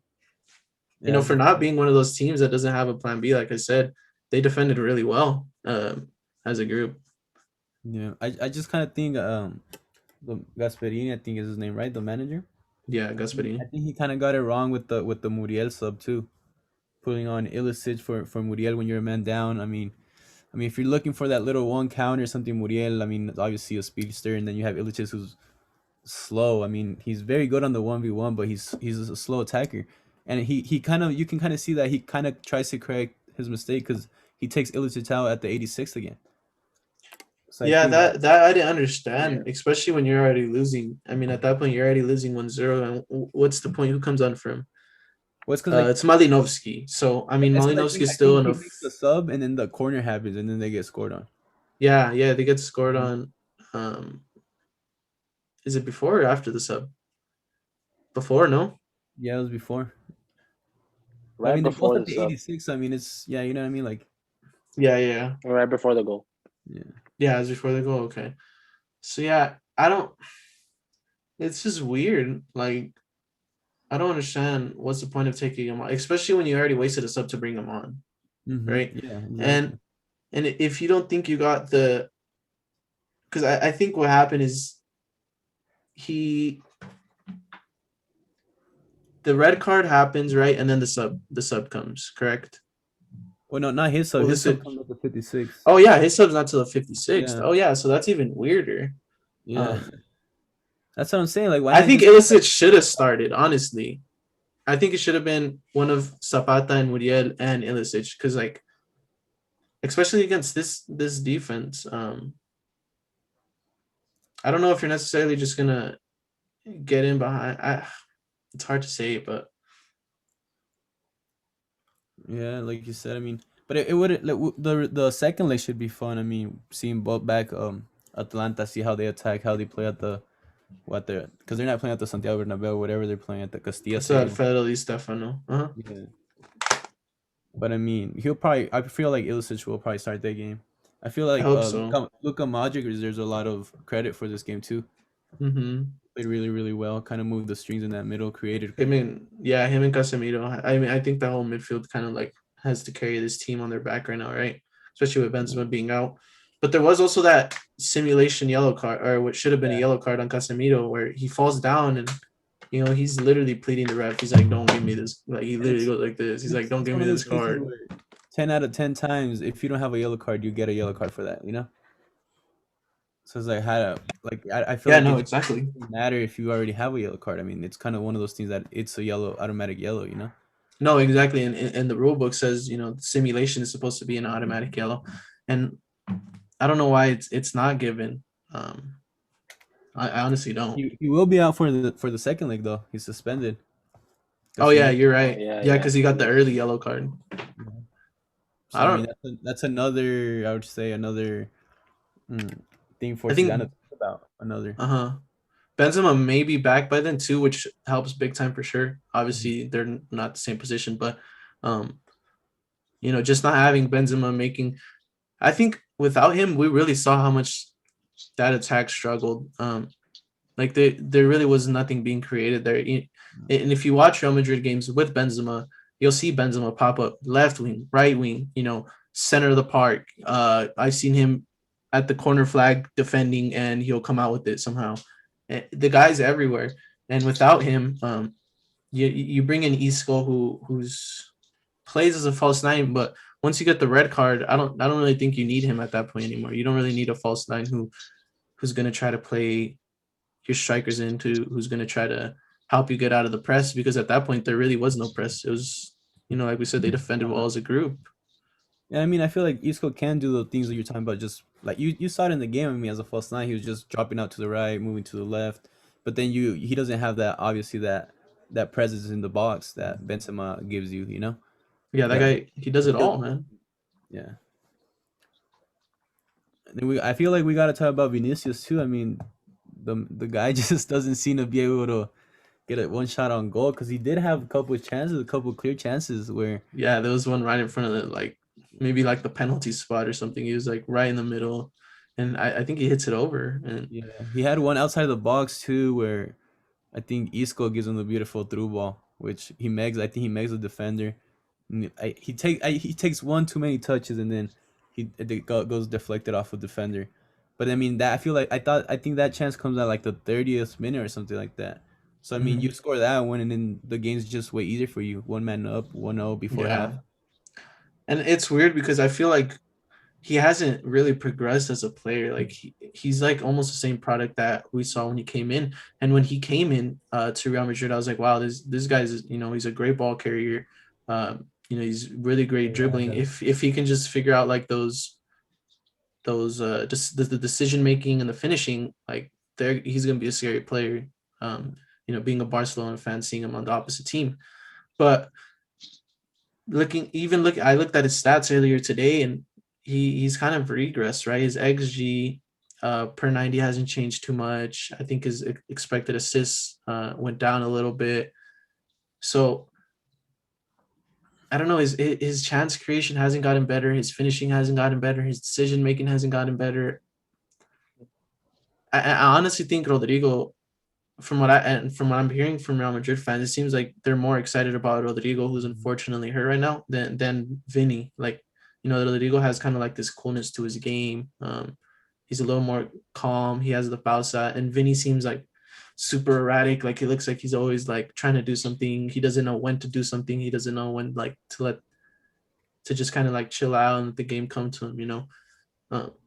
Yeah, For not being one of those teams that doesn't have a plan B, like I said, they defended really well as a group. yeah. I just kind of think the Gasperini, I think is his name, right? The manager. Yeah, I Gasperini. think he kind of got it wrong with the Muriel sub too, putting on Ilicic for Muriel when you're a man down. I mean, if you're looking for that little one counter, something Muriel, I mean, obviously a speedster, and then you have Ilicic who's slow. I mean, he's very good on the 1v1, but he's a slow attacker, and he kind of, you can kind of see that he kind of tries to correct his mistake because he takes Ilicic out at the 86th again. So I Yeah, think that I didn't understand, especially when you're already losing. I mean, at that point, you're already losing 1-0, and what's the point? Who comes on for him? what's because like It's Malinovsky. So, I mean, that's what I Malinovsky think. is I still think he enough. makes the sub, and then the corner happens, and then they get scored on. Yeah, yeah, they get scored Mhm. on. Is it before or after the sub? Before, no? Yeah, it was before. But I Right mean, they're both before at the the sub, 86. I mean, it's yeah, you know what I mean. Like Yeah, yeah. right before the goal. yeah, Yeah, it's before they go. Okay. So, yeah, I don't, it's just weird. Like, I don't understand what's the point of taking him on, especially when you already wasted a sub to bring him on, right? yeah, And exactly. and if you don't think you got because I think what happened is he the red card happens, right, and then the sub comes, correct? Well, no, not his sub. His sub Illicit. comes at the 56. Oh yeah, his sub's not till the 56th. Yeah, Oh yeah, so that's even weirder. yeah. Um, That's what I'm saying. Like, why I not think just Illicit should have started. Honestly, I think it should have been one of Zapata and Muriel and Illicit because like especially against this defense. I don't know if you're necessarily just gonna get in behind. It's hard to say, but yeah, like you said. I mean, but it would like, the second leg should be fun. I mean, seeing both back Atlanta, see how they attack, how they play at the what they're because they're not playing at the Santiago Bernabeu, whatever they're playing at the Castilla it's that Stadium. Alfredo Di Stefano. Yeah, but I mean, he'll probably. I feel like Ilicic will probably start that game. I feel I like hope so. Luka Modric deserves a lot of credit for this game too. Mm-hmm. Played really, really well. Kind of moved the strings in that middle, created. Him and Casemiro. I mean, I think the whole midfield kind of like has to carry this team on their back right now, right? Especially with Benzema being out. But there was also that simulation yellow card, or what should have been a Yeah. yellow card on Casemiro, where he falls down and he's literally pleading the ref. He's like, "Don't give me this." Like he And literally goes like this. He's like, "Don't it's give one me of those this cases card." where 10 out of 10 times, if you don't have a yellow card, you get a yellow card for that. You know. So it's like how to like I feel Yeah, like no, it exactly. doesn't matter if you already have a yellow card. I mean, it's kind of one of those things that it's a yellow, automatic yellow. You know. No, exactly. And the rule book says, simulation is supposed to be an automatic yellow. And I don't know why it's not given. I honestly don't. He will be out for the second leg though. He's suspended. Oh yeah, Casemiro. you're Oh right. yeah, Yeah, yeah. because he got the early yellow card. So I I mean, don't. that's another. I would say another mm, thing for I Zidane to think. think about. Another. Uh-huh. Benzema may be back by then too, which helps big time for sure. Obviously, they're not the same position, but um, just not having Benzema making. I think without him, we really saw how much that attack struggled. Like there really was nothing being created there. And if you watch Real Madrid games with Benzema, you'll see Benzema pop up left wing, right wing, center of the park. I've seen him at the corner flag defending, and he'll come out with it somehow. The guy's everywhere, and without him, you bring in Isco who's plays as a false nine, but once you get the red card, I don't really think you need him at that point anymore. You don't really need a false nine who who's going to try to play your strikers into, who's going to try to help you get out of the press, because at that point there really was no press. It was, like we said, they defended well as a group. Yeah, I mean, I feel like Isco can do the things that you're talking about. Just like you saw it in the game. I mean, as a false nine, he was just dropping out to the right, moving to the left. But then he doesn't have that, obviously, that presence in the box that Benzema gives you. You know. Yeah, that That guy, he does it all, man. Yeah. And then I feel like we gotta talk about Vinicius too. I mean, the guy just doesn't seem to be able to get a one shot on goal, because he did have a couple of chances, a couple of clear chances where. Yeah, there was one right in front of the, like, maybe like the penalty spot or something. He was like right in the middle, and I think he hits it over. And Yeah, he had one outside the box too, where I think Isco gives him the beautiful through ball, which he makes. I think he makes the defender. He takes one too many touches, and then goes deflected off a defender. But I mean, that I think that chance comes at like the 30th minute or something like that. So I mean, you score that one, and then the game's just way easier for you. One man up, 1-0 before half. And it's weird because I feel like he hasn't really progressed as a player. Like he's like almost the same product that we saw when he came in. And when he came in to Real Madrid, I was like, wow, this guy's, he's a great ball carrier. He's really great dribbling. If he can just figure out like those just the decision making and the finishing, like he's gonna be a scary player. Being a Barcelona fan, seeing him on the opposite team. But I looked at his stats earlier today, and he's kind of regressed, right? His XG per 90 hasn't changed too much. I think his expected assists went down a little bit. So I don't know. His chance creation hasn't gotten better. His finishing hasn't gotten better. His decision making hasn't gotten better. I honestly think Rodrigo, from what I'm hearing from Real Madrid fans, it seems like they're more excited about Rodrigo, who's unfortunately hurt right now, than Vinny. Like, Rodrigo has kind of like this coolness to his game. He's a little more calm. He has the pausa, and Vinny seems like super erratic. Like, he looks like he's always like trying to do something. He doesn't know when to do something. He doesn't know when like to just kind of like chill out and let the game come to him.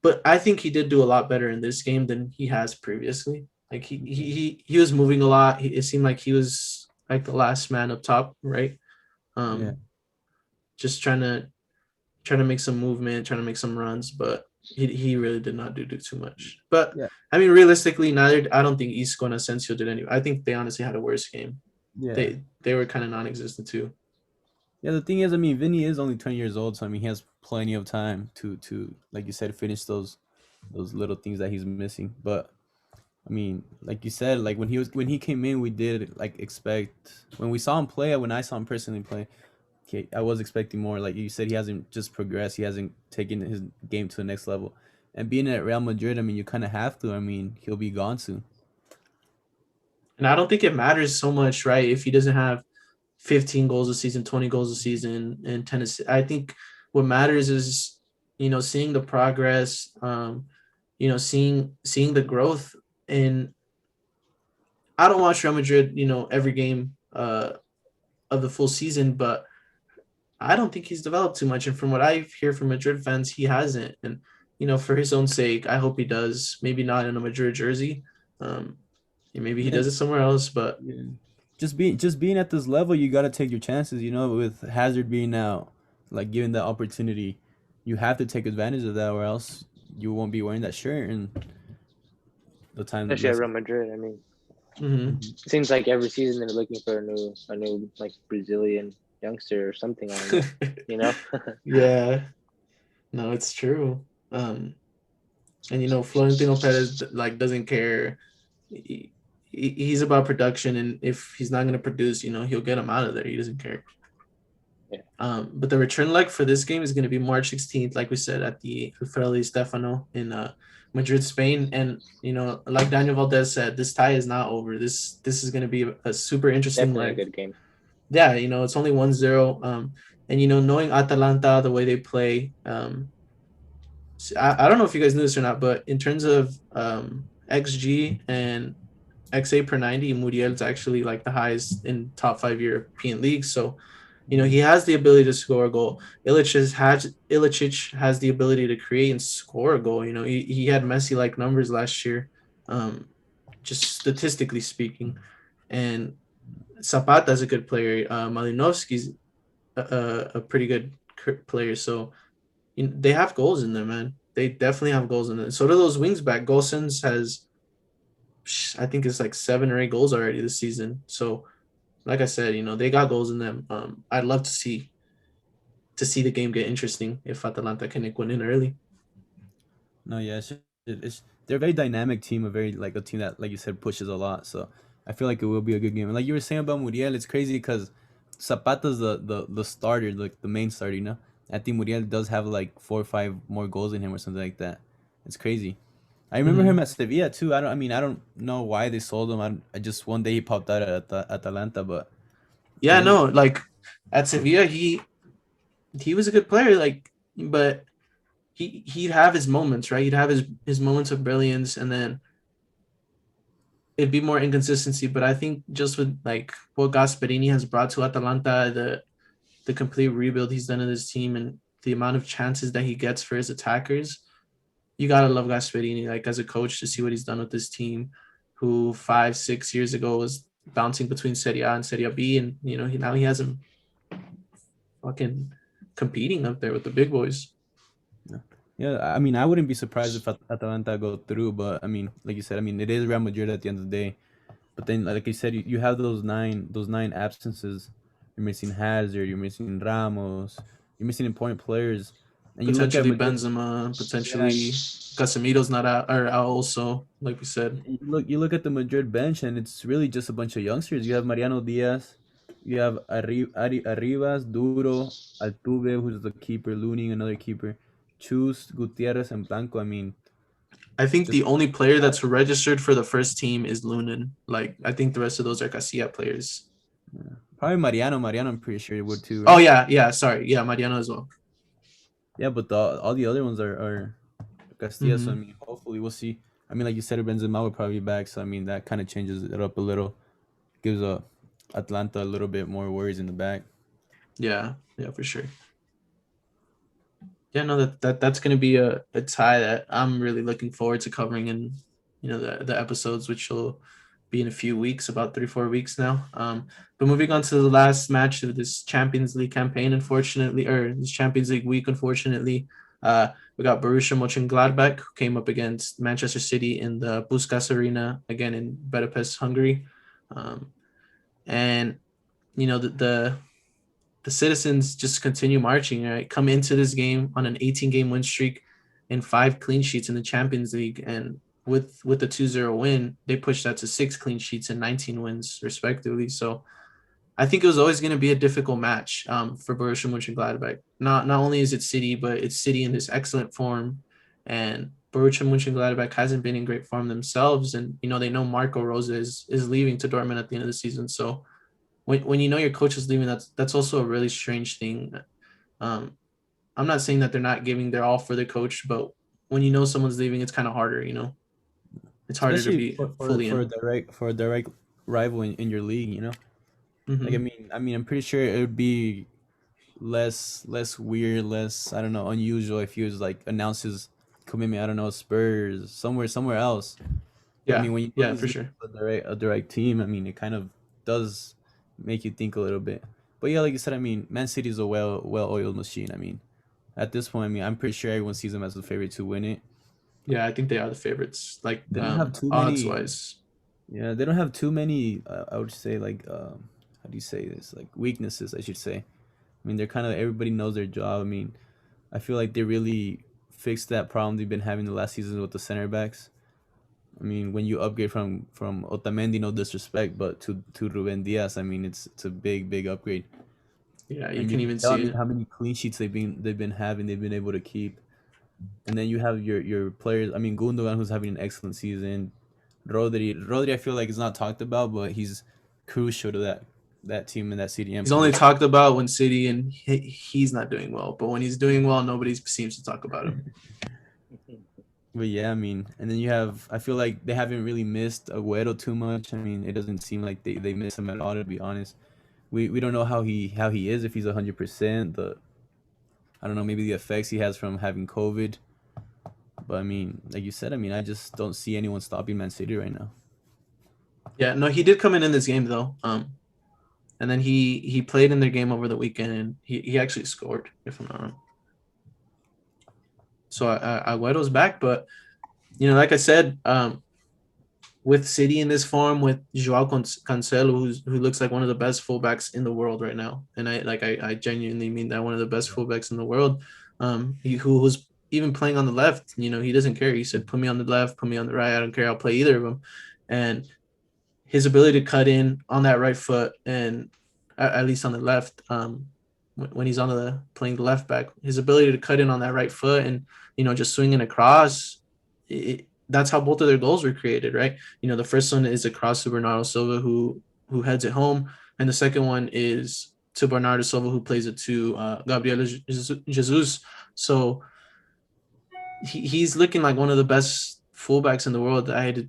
But I think he did do a lot better in this game than he has previously. Like he was moving a lot. It seemed like he was like the last man up top, right? Just trying to make some movement, trying to make some runs, but he really did not do too much. But yeah. I mean, realistically, I don't think Isco and Asensio did any. I think they honestly had a worse game. Yeah, they were kind of non-existent too. Yeah, the thing is, I mean, Vinny is only 20 years old, so I mean, he has plenty of time to like you said, finish those little things that he's missing. But I mean, like you said, like when he came in, we did like expect, when we saw him play, when I saw him personally play, I was expecting more. Like you said, he hasn't just progressed. He hasn't taken his game to the next level. And being at Real Madrid, I mean, you kind of have to. I mean, he'll be gone soon. And I don't think it matters so much, right? If he doesn't have 15 goals a season, 20 goals a season, and 10 assists. I think what matters is, seeing the progress, seeing the growth. And I don't watch Real Madrid, every game of the full season, but I don't think he's developed too much. And from what I hear from Madrid fans, he hasn't. And, for his own sake, I hope he does. Maybe not in a Madrid jersey. Maybe he does it somewhere else, but just being at this level, you got to take your chances, with Hazard being out, like given that opportunity, you have to take advantage of that, or else you won't be wearing that shirt and the time. Especially at Real Madrid, I mean, it seems like every season they're looking for a new like Brazilian youngster or something on it, Yeah, no, it's true. And Florentino Perez like doesn't care. He's about production, and if he's not going to produce, he'll get him out of there. He doesn't care. Yeah. But the return leg for this game is going to be March 16th, like we said, at the Alfredo Di Stefano in Madrid, Spain. And like Daniel Valdez said, this tie is not over. This is going to be a super interesting Definitely leg. A good game. Yeah, it's only 1-0. And knowing Atalanta, the way they play, I don't know if you guys knew this or not, but in terms of XG and XA per 90, Muriel is actually like the highest in top 5 European leagues. So, He has the ability to score a goal. Ilicic has the ability to create and score a goal. He had Messi like numbers last year, just statistically speaking. And Zapata's a good player. Malinovsky's a pretty good player. So they have goals in there, man. They definitely have goals in there. So do those wings back. Golson's has, I think it's like 7 or 8 goals already this season. So like I said, they got goals in them. I'd love to see the game get interesting if Atalanta can nick one in early. No, yeah, they're a very dynamic team, a very like a team that, like you said, pushes a lot. So I feel like it will be a good game. And like you were saying about Muriel, it's crazy because Zapata's the starter, like the main starter. I think Muriel does have like 4 or 5 more goals in him or something like that. It's crazy. I remember Mm-hmm. him at Sevilla too. I don't know why they sold him. I just one day he popped out at Atalanta, but Yeah, then no, like at Sevilla, he was a good player, but he'd have his moments, right? He'd have his moments of brilliance, and then it'd be more inconsistency. But I think just with like what Gasperini has brought to Atalanta, the complete rebuild he's done in his team, and the amount of chances that he gets for his attackers, you gotta love Gasperini, like as a coach, to see what he's done with this team, who 5, 6 years ago was bouncing between Serie A and Serie B, and now he has him fucking competing up there with the big boys. yeah, I wouldn't be surprised if Atalanta go through, but like you said, it is Real Madrid at the end of the day. But then, like you said, you have those nine absences. You're missing Hazard. You're missing Ramos. You're missing important players. And you look at Potentially Madrid. Benzema, Yeah, potentially Casemiro's not out or out also, like we said. you look at the Madrid bench, and it's really just a bunch of youngsters. You have Mariano Diaz. You have Arribas, Duro, Altuve, who's the keeper, Luning, another keeper, Chus, Gutierrez, and Blanco. I think Just the only player that's registered for the first team is Lunin. Like I think the rest of those are Casilla players. probably Mariano. Mariano, I'm pretty sure it would too, Oh right? yeah, sorry, yeah, Mariano as well. Yeah, but all the other ones are Castilla. So Mm-hmm. hopefully we'll see. Like you said, Benzema will probably be back. So that kind of changes it up a little. Gives Atlanta a little bit more worries in the back. Yeah, for sure. Yeah, no, that's gonna be a tie that I'm really looking forward to covering in the episodes, which will be in a few weeks, about 3 4 weeks now. But moving on to the last match of this Champions League campaign, unfortunately, or this Champions League week, unfortunately, we got Borussia Mönchengladbach, who came up against Manchester City in the Puskás Arena again in Budapest, Hungary, and the citizens just continue marching, right? Come into this game on an 18-game win streak and 5 clean sheets in the Champions League. And with the 2-0 win, they pushed that to 6 clean sheets and 19 wins, respectively. So I think it was always going to be a difficult match for Borussia Mönchengladbach. Not only is it City, but it's City in this excellent form. And Borussia Mönchengladbach hasn't been in great form themselves. And, they know Marco Rose is leaving to Dortmund at the end of the season. So when your coach is leaving, that's also a really strange thing. Um, I'm not saying that they're not giving their all for the coach, but when someone's leaving, it's kind of harder. It's harder to Especially be for fully for a in. direct rival in your league. Like Hmm. I'm pretty sure it would be less weird, less, I don't know, unusual if he was like announces commitment. I don't know, Spurs, somewhere else. But Yeah, when you know yeah, he's for leaving sure. a direct team, it kind of does make you think a little bit. But yeah, like you said, Man City is a well-oiled machine. At this point, I'm pretty sure everyone sees them as the favorite to win it. Yeah, I think they are the favorites, like They don't have too odds many. wise. Yeah, they don't have too many. I would say like how do you say this? Like weaknesses, I should say. They're kind of everybody knows their job. I feel like they really fixed that problem they've been having the last season with the center backs. When you upgrade from Otamendi, no disrespect, but to Ruben Diaz, it's a big upgrade. Yeah, you And you can can even tell, see it. how many clean sheets they've been having, they've been able to keep. And then you have your players. Gundogan, who's having an excellent season. Rodri, I feel like is not talked about, but he's crucial to that team and that CDM He's only position. talked about when City and he's not doing well, but when he's doing well, nobody seems to talk about him. But yeah, and then you have. I feel like they haven't really missed Agüero too much. It doesn't seem like they miss him at all, to be honest. We don't know how he is, if he's 100%. The I don't know, maybe the effects he has from having COVID. But I mean, like you said, I mean, I just don't see anyone stopping Man City right now. Yeah, no, he did come in this game though. And then he played in their game over the weekend, and he actually scored, if I'm not wrong. So Agüero's back, but like I said, with City in this form, with Joao Cancelo, who looks like one of the best fullbacks in the world right now, and I genuinely mean that, one of the best fullbacks in the world. Who's even playing on the left. He doesn't care. He said, "Put me on the left, put me on the right. I don't care. I'll play either of them." And his ability to cut in on that right foot, and at least on the left, when he's on the playing the left back, his ability to cut in on that right foot and just swinging across, that's how both of their goals were created, right? The first one is across to Bernardo Silva, who heads it home, and the second one is to Bernardo Silva, who plays it to Gabriel Jesus. So he's looking like one of the best fullbacks in the world. I had to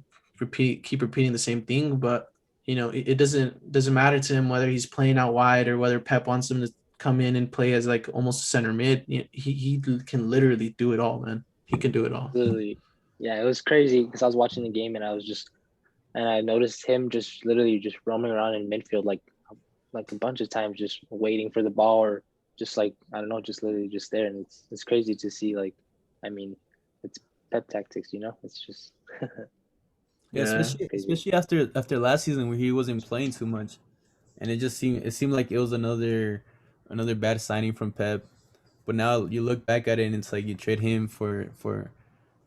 keep repeating the same thing, but it doesn't matter to him whether he's playing out wide or whether Pep wants him to come in and play as like almost a center mid. He can literally do it all, man. He can do it all. Literally, yeah, it was crazy because I was watching the game and I noticed him just literally just roaming around in midfield like a bunch of times, just waiting for the ball, or just like, I don't know, just literally just there. And it's crazy to see. Like, I mean, it's Pep tactics, It's just Yeah, Yeah. crazy. especially after last season where he wasn't playing too much, and it seemed like it was another bad signing from Pep. But now you look back at it and it's like you trade him for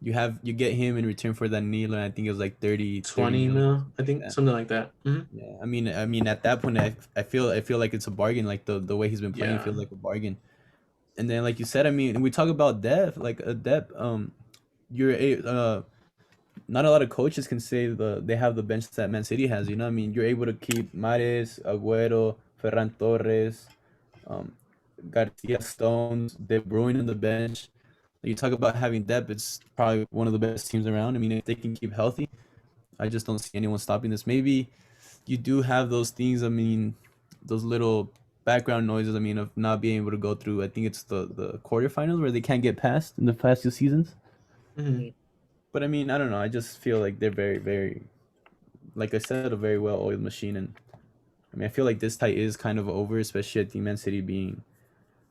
you get him in return for that Neil, and I think it was like 30 20 million. mil, I think, Yeah. something like that. Yeah. I mean at that point I feel like it's a bargain. Like the way he's been playing Yeah. feels like a bargain. And then like you said, I mean, we talk about depth, like a depth. You're a Not a lot of coaches can say they have the bench that Man City has. I mean, you're able to keep Mares, Agüero, Ferran Torres, um, Garcia, Stones, De Bruyne on the bench. You talk about having depth. It's probably one of the best teams around. I mean, if they can keep healthy, I just don't see anyone stopping this. Maybe you do have those things. I mean, those little background noises. I mean, of not being able to go through. I think it's the quarterfinals where they can't get past in the past 2 seasons. Mhm. But I mean, I don't know. I just feel like they're very, very, like I said, a very well-oiled machine. And I mean, I feel like this tie is kind of over, especially at the Man City being.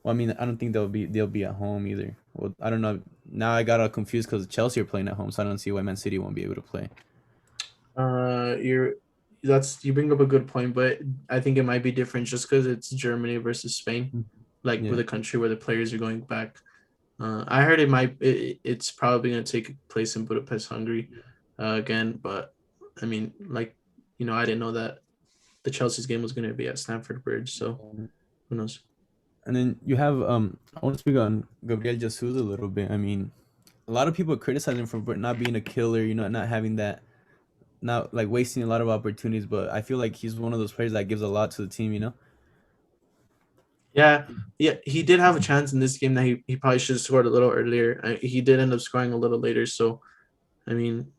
Well, I mean, I don't think they'll be at home either. Well, I don't know. Now I got all confused because Chelsea are playing at home, so I don't see why Man City won't be able to play. You're that's you bring up a good point, but I think it might be different just because it's Germany versus Spain, like with Yeah. a country where the players are going back. I heard it's probably going to take place in Budapest, Hungary, again. But I mean, like, I didn't know that the Chelsea's game was going to be at Stamford Bridge. So who knows? And then you have I want to speak on Gabriel Jesus a little bit. I mean, a lot of people criticize him for not being a killer, not having that, not like wasting a lot of opportunities. But I feel like he's one of those players that gives a lot to the team. Yeah, yeah, he did have a chance in this game that he probably should have scored a little earlier. He did end up scoring a little later. So I mean,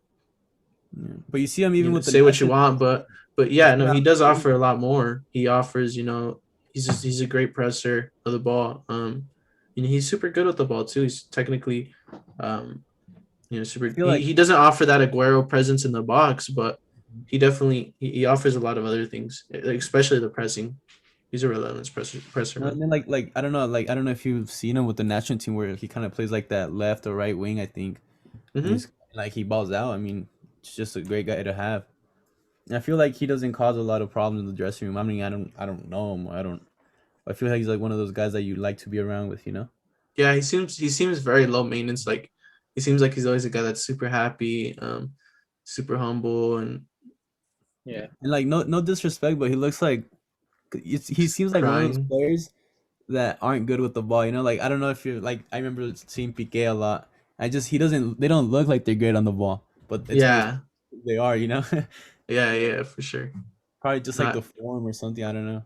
Yeah. But you see him even with the say what you national want, team. but He's yeah, no, not he does really. offer a lot more. He offers, he's a great presser of the ball. He's super good with the ball too. He's technically, um, I super. feel He, like he doesn't offer that Aguero presence in the box, but he definitely he offers a lot of other things, especially the pressing. He's a relentless presser, no, man. and then like I don't know if you've seen him with the national team where he kind of plays like that left or right wing, I think, and Mm-hmm. he's like he balls out. I mean, it's just a great guy to have. And I feel like he doesn't cause a lot of problems in the dressing room. I mean, I don't know him. I feel like he's like one of those guys that you like to be around with. Yeah, he seems very low maintenance. Like he seems like he's always a guy that's super happy, super humble, and Yeah. yeah, And like no disrespect, but he looks like he just seems like one of those crying. players that aren't good with the ball. Like I don't know if you're like I remember seeing Piqué a lot. He doesn't. They don't look like they're great on the ball, but it's one of Yeah, those they are. yeah, for sure. Probably just like the Not form or something. I don't know.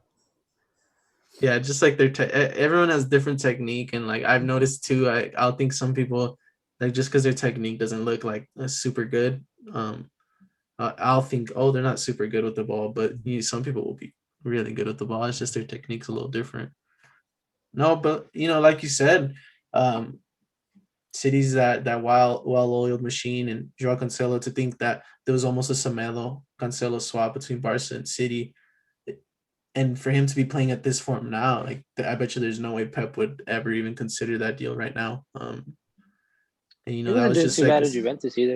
Yeah, just like everyone has different technique, and like I've noticed too. I'll think some people, like, just because their technique doesn't look like super good, I'll think, oh, they're not super good with the ball, but some people will be really good with the ball. It's just their technique's a little different. No, but like you said, um, City's that well-oiled machine, and Joao Cancelo, to think that there was almost a Semedo Cancelo swap between Barca and City, and for him to be playing at this form now, like I bet you there's no way Pep would ever even consider that deal right now. And He that wasn't was doing just too like, bad at Juventus either,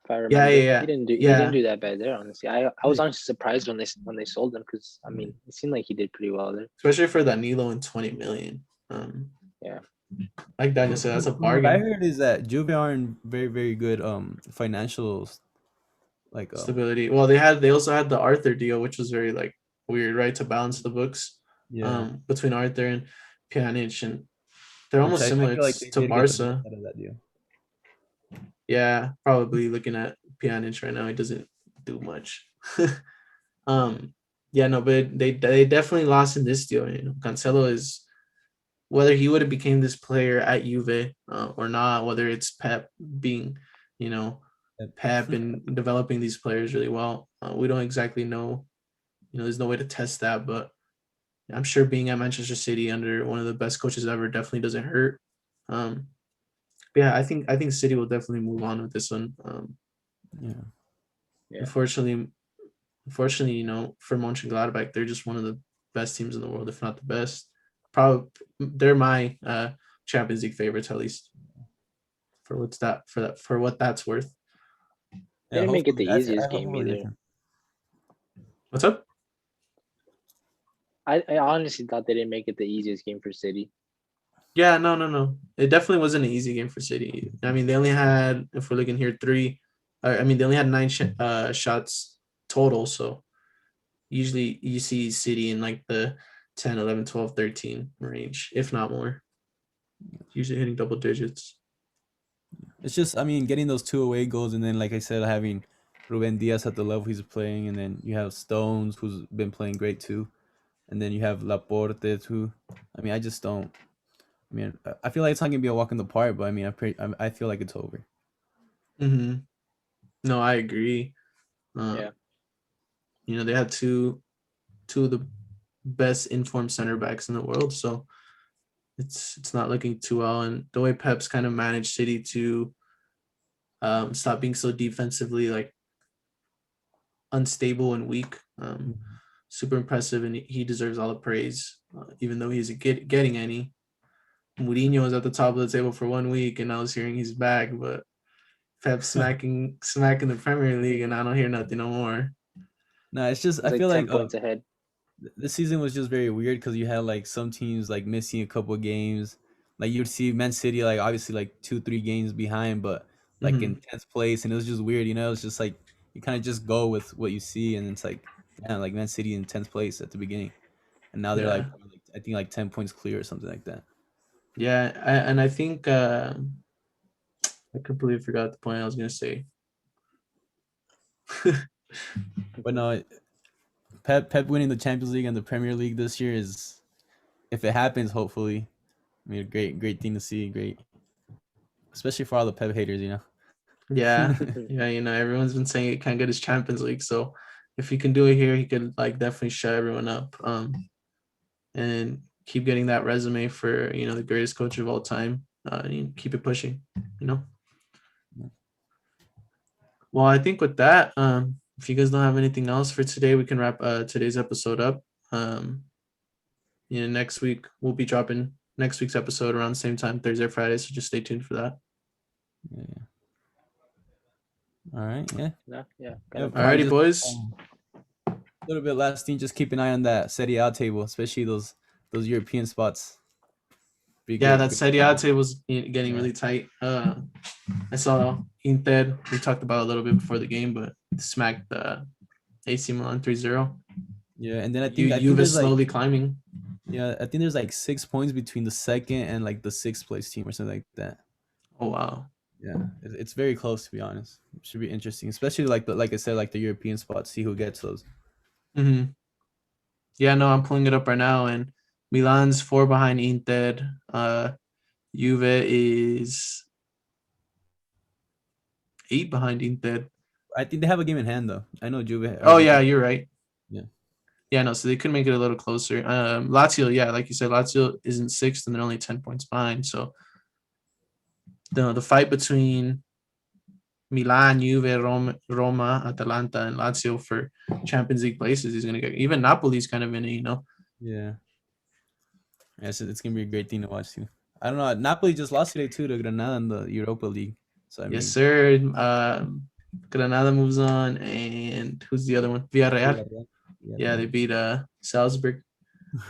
if I yeah, remember. yeah, He didn't yeah, do that bad there, honestly. I was Yeah. honestly surprised when they sold him, because I mean it seemed like he did pretty well there. especially for Danilo and 20 million. Um, Yeah. like Daniel said, that's a From what I bargain. heard is that Juve are in very very good financials like Stability. Well, they also had the Arthur deal, which was very like weird, right? To balance the books, yeah, between Arthur and Pjanic, and they're which almost I similar feel like they to did get the most Barca. out of that deal. Yeah, probably looking at Pjanic right now, he doesn't do much. um, yeah, no, but they definitely lost in this deal. Cancelo is, whether he would have became this player at Juve or not, whether it's Pep being, you know, Yep. Pep and developing these players really well. We don't exactly know. There's no way to test that, but I'm sure being at Manchester City under one of the best coaches ever definitely doesn't hurt. Um, but yeah, I think City will definitely move on with this one. Yeah. Yeah. Unfortunately, for Mönchengladbach, they're just one of the best teams in the world, if not the best. Probably they're my Champions League favorites, at least for what that's worth. They Yeah, didn't make it hopefully. the I easiest game hopefully they either. can. What's up? I honestly thought they didn't make it the easiest game for City. Yeah, no. It definitely wasn't an easy game for City. I mean, they only had, if we're looking here, three. I mean, they only had nine shots total. So usually you see City in like the 10, 11, 12, 13 range, if not more. Usually hitting double digits. It's just, I mean, getting those two away goals, and then, like I said, having Ruben Diaz at the level he's playing, and then you have Stones, who's been playing great too, and then you have Laporte too. I mean, I just don't. I mean, I feel like it's not gonna be a walk in the park, but I mean, I feel like it's over. Mm-hmm. No, I agree. Yeah. They had two of the best informed center backs in the world, so it's not looking too well. And the way Pep's kind of managed City to stop being so defensively like unstable and weak, super impressive, and he deserves all the praise, even though he's getting any. Mourinho was at the top of the table for 1 week, and I was hearing he's back, but Pep smacking the Premier League, and I don't hear nothing no more. No, it's just He's I like feel 10 like points ahead. this season was just very weird because you had like some teams like missing a couple of games. Like you'd see Man City like obviously like 2-3 games behind, but like Mm-hmm. in 10th place, and it was just weird. It's just like you kind of just go with what you see, and it's like yeah, like Man City in 10th place at the beginning, and now they're Yeah, like I think like 10 points clear or something like that. yeah, and I think I completely forgot the point I was gonna say. But no, Pep winning the Champions League and the Premier League this year is, if it happens, hopefully, I mean, a great thing to see. Great, especially for all the Pep haters. Yeah, yeah, everyone's been saying he can't get his Champions League, so if he can do it here, he could like definitely shut everyone up, and keep getting that resume for the greatest coach of all time. And keep it pushing, you know. Well, I think with that, if you guys don't have anything else for today, we can wrap today's episode up. Um, next week we'll be dropping next week's episode around the same time, Thursday or Friday. So just stay tuned for that. Yeah. All right. Yeah. No, yeah. Yeah. Gotta Probably Alrighty, just boys. a little bit last thing. Just keep an eye on that Serie A table, especially those European spots. Be Yeah, great. that Serie A table was getting Yeah. really tight. I saw Inter. We talked about it a little bit before the game, but smacked AC Milan 3-0. Yeah. And then I think Juve is there's like slowly climbing. yeah, I think there's like 6 points between the second and like the 6th place team or something like that. Oh wow. Yeah, it's very close to be honest. It should be interesting, especially like I said, like the European spots. See who gets those. Mm-hmm. Yeah, no, I'm pulling it up right now, and Milan's 4 behind Inter. Juve is 8 behind Inter. I think they have a game in hand though. I know Juve Oh already yeah, have. you're right. Yeah. Yeah, no, so they could make it a little closer. Lazio, yeah, like you said, Lazio is in sixth and they're only 10 points behind. So the fight between Milan, Juve, Roma, Atalanta, and Lazio for Champions League places is going to get. Even Napoli's kind of in it. Yeah. Yes, it's gonna be a great thing to watch too. I don't know. Napoli just lost today too to Granada in the Europa League. So I mean, Yes, sir. Granada moves on, and who's the other one? Villarreal. Yeah, they beat Salzburg.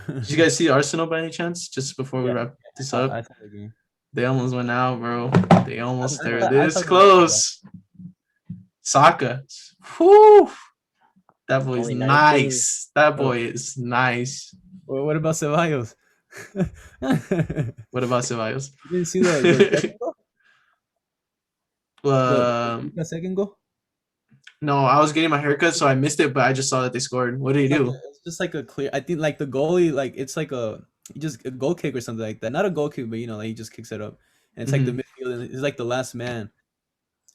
Did you guys see Arsenal by any chance? Just before we wrap this up, I saw the game. they almost went out, bro. They almost I they're thought- this I thought- close. Saka, whoo! That boy's Only 19. nice. That boy is nice. Well, what about Ceballos? What about Ceballos? You didn't see the second goal? The second goal? No, I was getting my haircut, so I missed it, but I just saw that they scored. What did he do? It's just like a clear. I think like the goalie, like it's like just a goal kick or something like that. Not a goal kick, but like he just kicks it up, and it's like the midfield. And it's like the last man,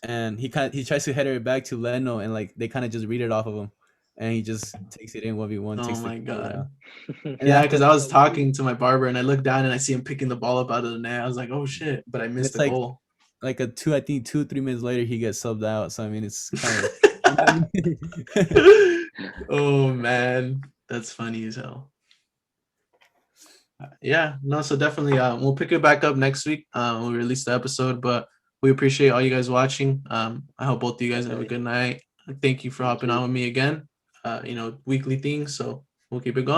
and he tries to header it back to Leno, and like they kind of just read it off of him, and he just takes it in 1v1. Oh my god! And Yeah, because I was talking to my barber, and I looked down and I see him picking the ball up out of the net. I was like, oh shit! But I missed the goal. Like 2-3 minutes later, he gets subbed out. So I mean, it's kind of. Oh man, that's funny as hell. Yeah, no, so definitely we'll pick it back up next week. We'll release the episode, but we appreciate all you guys watching. I hope both of you guys have a good night. Thank you for hopping on with me again. Weekly things, so we'll keep it going.